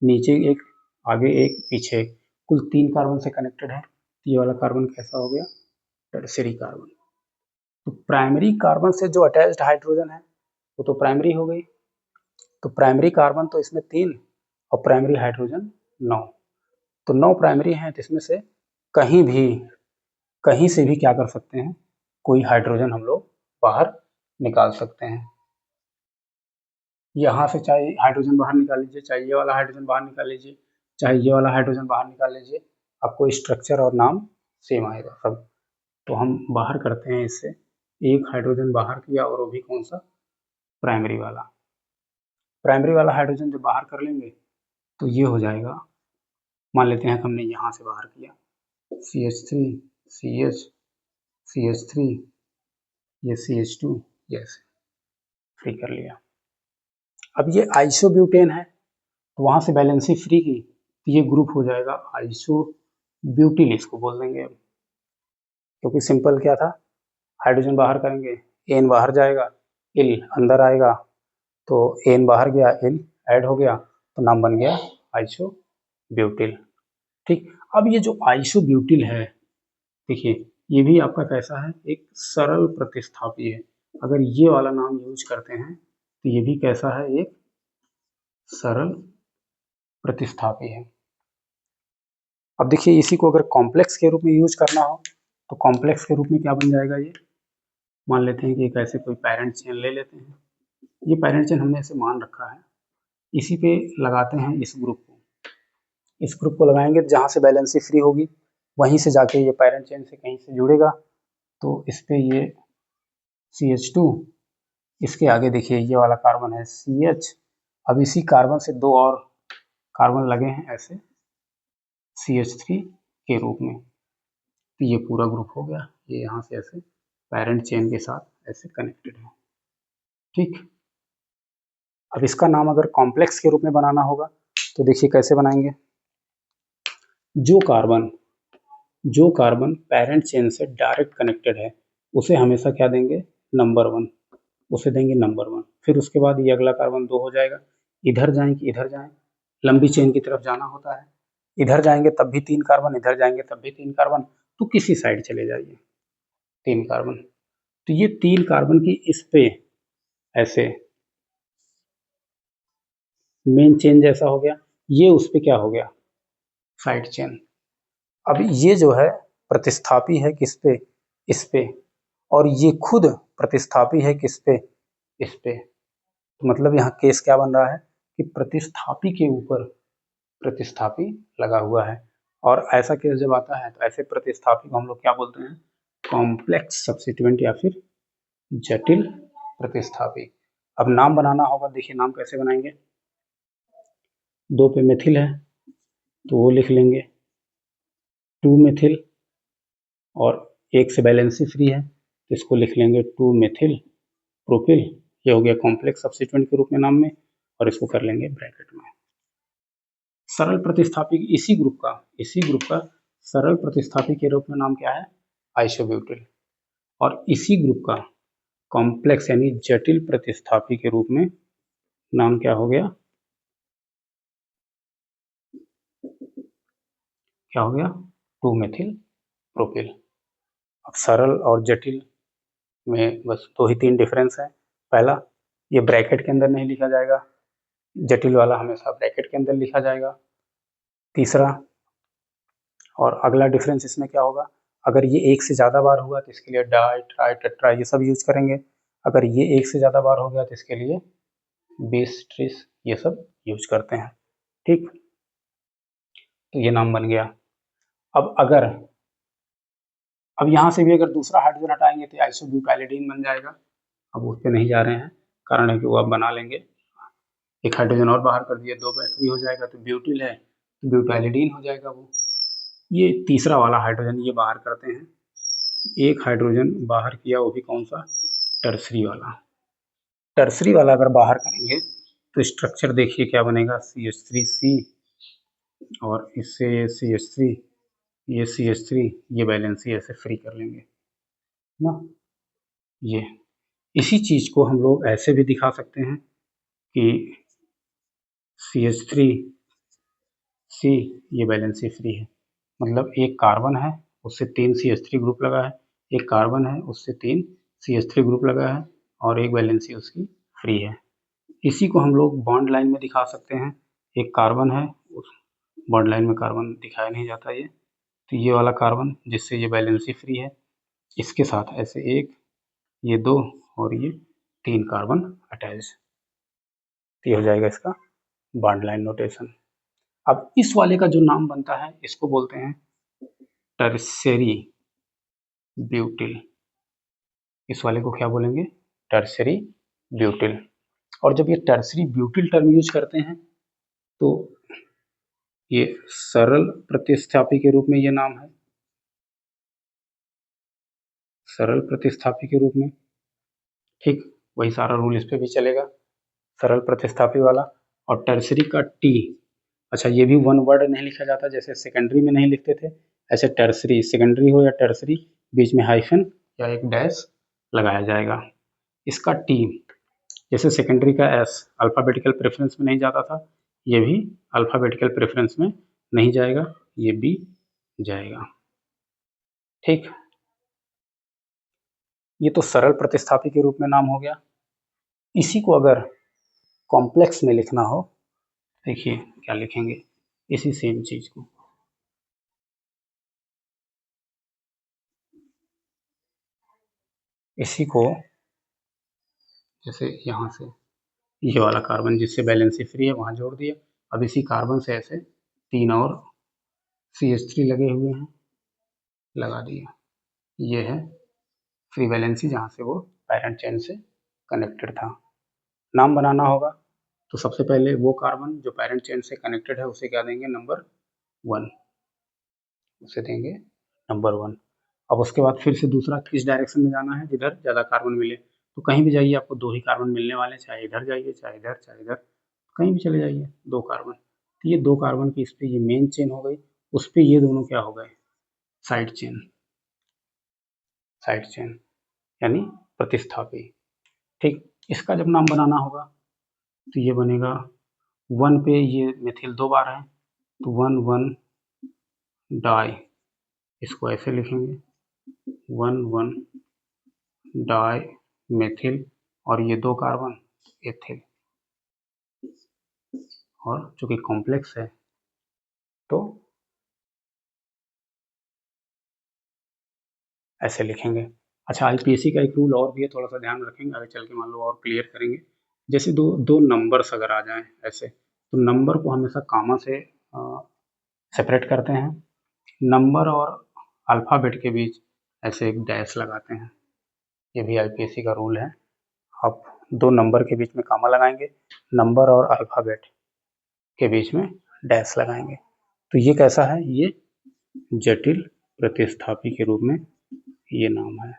नीचे एक आगे एक पीछे एक, कुल 3 कार्बन से कनेक्टेड है, तो ये वाला कार्बन कैसा हो गया, टर्शियरी कार्बन। तो प्राइमरी कार्बन से जो अटैच्ड हाइड्रोजन है वो तो प्राइमरी हो गई, तो प्राइमरी कार्बन तो इसमें 3 और प्राइमरी हाइड्रोजन 9, तो 9 प्राइमरी हैं, तो इसमें से कहीं से भी क्या कर सकते हैं, कोई हाइड्रोजन हम लोग बाहर निकाल सकते हैं। यहाँ से चाहे हाइड्रोजन बाहर निकाल लीजिए, चाहे ये वाला हाइड्रोजन बाहर निकाल लीजिए, चाहे ये वाला हाइड्रोजन बाहर निकाल लीजिए, आपको स्ट्रक्चर और नाम सेम आएगा सब। तो हम बाहर करते हैं इससे, एक हाइड्रोजन बाहर किया और वो भी कौन सा, प्राइमरी वाला। प्राइमरी वाला हाइड्रोजन जब बाहर कर लेंगे तो ये हो जाएगा, मान लेते हैं कि हमने यहाँ से बाहर किया CH3 CH CH3 ये CH2 ये ऐसे फ्री कर लिया। अब ये आइसोब्यूटेन है, तो वहाँ से वैलेंसी फ्री की, तो ये ग्रुप हो जाएगा आइसोब्यूटिल, इसको बोल देंगे अब, क्योंकि सिंपल क्या था, हाइड्रोजन बाहर करेंगे, एन बाहर जाएगा, इल अंदर आएगा, तो एन बाहर गया, इल ऐड हो गया, तो नाम बन गया आइसोब्यूटिल। ठीक, अब ये जो आइसोब्यूटिल है, देखिए ये भी आपका कैसा है, एक सरल प्रतिस्थापी है। अगर ये वाला नाम यूज करते हैं तो ये भी कैसा है, एक सरल प्रतिस्थापी है। अब देखिए इसी को अगर कॉम्प्लेक्स के रूप में यूज करना हो तो कॉम्प्लेक्स के रूप में क्या बन जाएगा, ये मान लेते हैं कि एक ऐसे कोई पेरेंट चेन ले लेते हैं, ये पेरेंट चेन हमने ऐसे मान रखा है, इसी पे लगाते हैं इस ग्रुप को, इस ग्रुप को लगाएंगे तो जहाँ से बैलेंसी फ्री होगी वहीं से जाके ये पेरेंट चेन से कहीं से जुड़ेगा, तो इस पे ये CH2, इसके आगे देखिए ये वाला कार्बन है CH, अब इसी कार्बन से 2 और कार्बन लगे हैं ऐसे CH3 के रूप में, तो ये पूरा ग्रुप हो गया, ये यहाँ से ऐसे पेरेंट चेन के साथ ऐसे कनेक्टेड है। ठीक, अब इसका नाम अगर कॉम्प्लेक्स के रूप में बनाना होगा तो देखिए कैसे बनाएंगे, जो कार्बन पेरेंट चेन से डायरेक्ट कनेक्टेड है उसे हमेशा क्या देंगे, नंबर 1, उसे देंगे नंबर 1। फिर उसके बाद ये अगला कार्बन 2 हो जाएगा, इधर जाएं कि इधर जाएं, लंबी चेन की तरफ जाना होता है, इधर जाएंगे तब भी 3 कार्बन, इधर जाएंगे तब भी 3 कार्बन, तो किसी साइड चले जाइए 3 कार्बन, तो ये 3 कार्बन की इस पे ऐसे मेन चेन जैसा हो गया, ये उस पे क्या हो गया, साइड चेन। अब ये जो है प्रतिस्थापी है किस पे, इस पे, और ये खुद प्रतिस्थापी है किस पे, इस पे, तो मतलब यहाँ केस क्या बन रहा है कि प्रतिस्थापी के ऊपर प्रतिस्थापी लगा हुआ है, और ऐसा केस जब आता है तो ऐसे प्रतिस्थापी को हम लोग क्या बोलते हैं, कॉम्प्लेक्स सब्स्टिट्यूएंट या फिर जटिल प्रतिस्थापी। अब नाम बनाना होगा, देखिए नाम कैसे बनाएंगे, 2 पे मेथिल है तो वो लिख लेंगे 2 मेथिल, और 1 से बैलेंसी फ्री है तो इसको लिख लेंगे 2 मेथिल प्रोपिल, ये हो गया कॉम्प्लेक्स सब्स्टिट्यूएंट के रूप में नाम में, और इसको कर लेंगे ब्रैकेट में। सरल प्रतिस्थापी इसी ग्रुप का सरल प्रतिस्थापी के रूप में नाम क्या है, आइसोब्यूटिल, और इसी ग्रुप का कॉम्प्लेक्स यानी जटिल प्रतिस्थापी के रूप में नाम क्या हो गया, क्या हो गया, 2 मेथिल प्रोपिल। अब सरल और जटिल में बस 2 ही 3 डिफरेंस है, पहला ये ब्रैकेट के अंदर नहीं लिखा जाएगा, जटिल वाला हमेशा ब्रैकेट के अंदर लिखा जाएगा, तीसरा और अगला डिफरेंस इसमें क्या होगा, अगर ये 1 से ज़्यादा बार हुआ तो इसके लिए डाई ट्राई टेट्रा ये सब यूज करेंगे, अगर ये 1 से ज़्यादा बार हो गया तो इसके लिए बेस ट्रिस ये सब यूज करते हैं। ठीक, तो ये नाम बन गया। अब यहाँ से भी अगर दूसरा हाइड्रोजन हटाएंगे तो आइसोब्यूटाइलिडीन बन जाएगा, अब उस पर नहीं जा रहे हैं, कारण है कि वो आप बना लेंगे, एक हाइड्रोजन और बाहर कर दिया, 2 बैटरी हो जाएगा तो ब्यूटिल है, तो ब्यूटाइलिडीन हो जाएगा वो। ये तीसरा वाला हाइड्रोजन ये बाहर करते हैं, एक हाइड्रोजन बाहर किया, वो भी कौन सा, टर्सरी वाला। टर्सरी वाला अगर बाहर करेंगे तो स्ट्रक्चर देखिए क्या बनेगा, CH3C, और इससे ये CH3, ये CH3, ये बैलेंसी ऐसे फ्री कर लेंगे ना। ये इसी चीज को हम लोग ऐसे भी दिखा सकते हैं कि CH3C ये बैलेंसी फ्री है, मतलब एक कार्बन है उससे 3 CH3 ग्रुप लगा है, एक कार्बन है उससे 3 CH3 ग्रुप लगा है, और एक बैलेंसी उसकी फ्री है, इसी को हम लोग बॉन्ड लाइन में दिखा सकते हैं। एक कार्बन है, उस बॉन्ड लाइन में कार्बन दिखाया नहीं जाता ये, तो ये वाला कार्बन जिससे ये वैलेंसी फ्री है, इसके साथ ऐसे एक, ये दो और ये 3 कार्बन अटैच, तो ये हो जाएगा इसका बॉन्ड लाइन नोटेशन। अब इस वाले का जो नाम बनता है इसको बोलते हैं टर्शियरी ब्यूटिल। इस वाले को क्या बोलेंगे? Tertiary butyl. और जब ये टर्शियरी ब्यूटिल टर्म यूज करते हैं तो ये सरल प्रतिस्थापी के रूप में ये नाम है, सरल प्रतिस्थापी के रूप में। ठीक, वही सारा रूल इस पे भी चलेगा, सरल प्रतिस्थापी वाला। और टर्शियरी का टी, अच्छा ये भी वन वर्ड नहीं लिखा जाता, जैसे सेकेंडरी में नहीं लिखते थे, ऐसे टर्शियरी, सेकेंडरी हो या टर्शियरी, बीच में हाइफन या एक डैश लगाया जाएगा। इसका टी, जैसे सेकेंडरी का एस अल्फ़ाबेटिकल प्रेफरेंस में नहीं जाता था, ये भी अल्फ़ाबेटिकल प्रेफरेंस में नहीं जाएगा, ये बी जाएगा। ठीक, ये तो सरल प्रतिस्थापी के रूप में नाम हो गया। इसी को अगर कॉम्प्लेक्स में लिखना हो, देखिए क्या लिखेंगे, इसी सेम चीज को, इसी को जैसे यहाँ से ये वाला कार्बन जिससे वैलेंसी फ्री है वहां जोड़ दिया, अब इसी कार्बन से ऐसे 3 और CH3 लगे हुए हैं, लगा दिया, ये है फ्री वैलेंसी जहाँ से वो पैरेंट चेन से कनेक्टेड था। नाम बनाना होगा तो सबसे पहले वो कार्बन जो पैरेंट चेन से कनेक्टेड है उसे क्या देंगे? नंबर 1, उसे देंगे नंबर 1। अब उसके बाद फिर से दूसरा किस डायरेक्शन में जाना है? जिधर ज़्यादा कार्बन मिले, तो कहीं भी जाइए आपको 2 ही कार्बन मिलने वाले, चाहे इधर जाइए चाहे इधर चाहे इधर, कहीं भी चले जाइए 2 कार्बन। तो ये 2 कार्बन की इस पर ये मेन चेन हो गई, उस पर ये दोनों क्या हो गए? साइड चेन, साइड चेन यानी प्रतिस्थापी। ठीक, इसका जब नाम बनाना होगा तो ये बनेगा 1 पे ये मेथिल 2 बार है तो 1,1 डाई, इसको ऐसे लिखेंगे 1,1 डाई मेथिल, और ये 2 कार्बन एथिल, और चूंकि कॉम्प्लेक्स है तो ऐसे लिखेंगे। अच्छा, IPSC का एक रूल और भी है, थोड़ा सा ध्यान रखेंगे, आगे चल के मान लो और क्लियर करेंगे। जैसे दो दो नंबर्स अगर आ जाएं ऐसे, तो नंबर को हमेशा कामा से सेपरेट करते हैं, नंबर और अल्फ़ाबेट के बीच ऐसे एक डैश लगाते हैं, ये भी IPSC का रूल है। आप 2 नंबर के बीच में कामा लगाएंगे, नंबर और अल्फ़ाबेट के बीच में डैश लगाएंगे, तो ये कैसा है? ये जटिल प्रतिस्थापी के रूप में ये नाम है।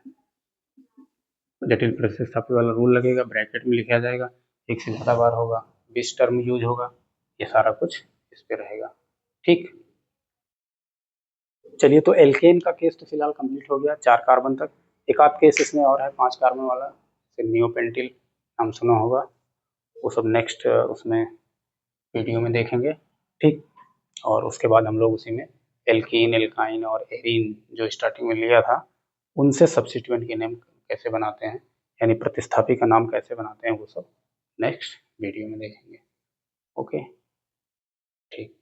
जटिल प्रतिस्थापी वाला रूल लगेगा, ब्रैकेट में लिखा जाएगा, एक से ज़्यादा बार होगा, 20 टर्म यूज होगा, ये सारा कुछ इस पे रहेगा। ठीक, चलिए तो एल्केन का केस तो फिलहाल कंप्लीट हो गया 4 कार्बन तक। एक आध केस इसमें और है 5 कार्बन वाला, नियोपेंटिल नाम सुना होगा, वो सब नेक्स्ट उसमें वीडियो में देखेंगे। ठीक, और उसके बाद हम लोग उसी में एल्कीन, एल्काइन और एरीन जो स्टार्टिंग में लिया था उनसे सब्स्टिट्यूएंट के नेम कैसे बनाते हैं, यानी प्रतिस्थापी का नाम कैसे बनाते हैं, वो सब नेक्स्ट वीडियो में देखेंगे। ओके, ठीक।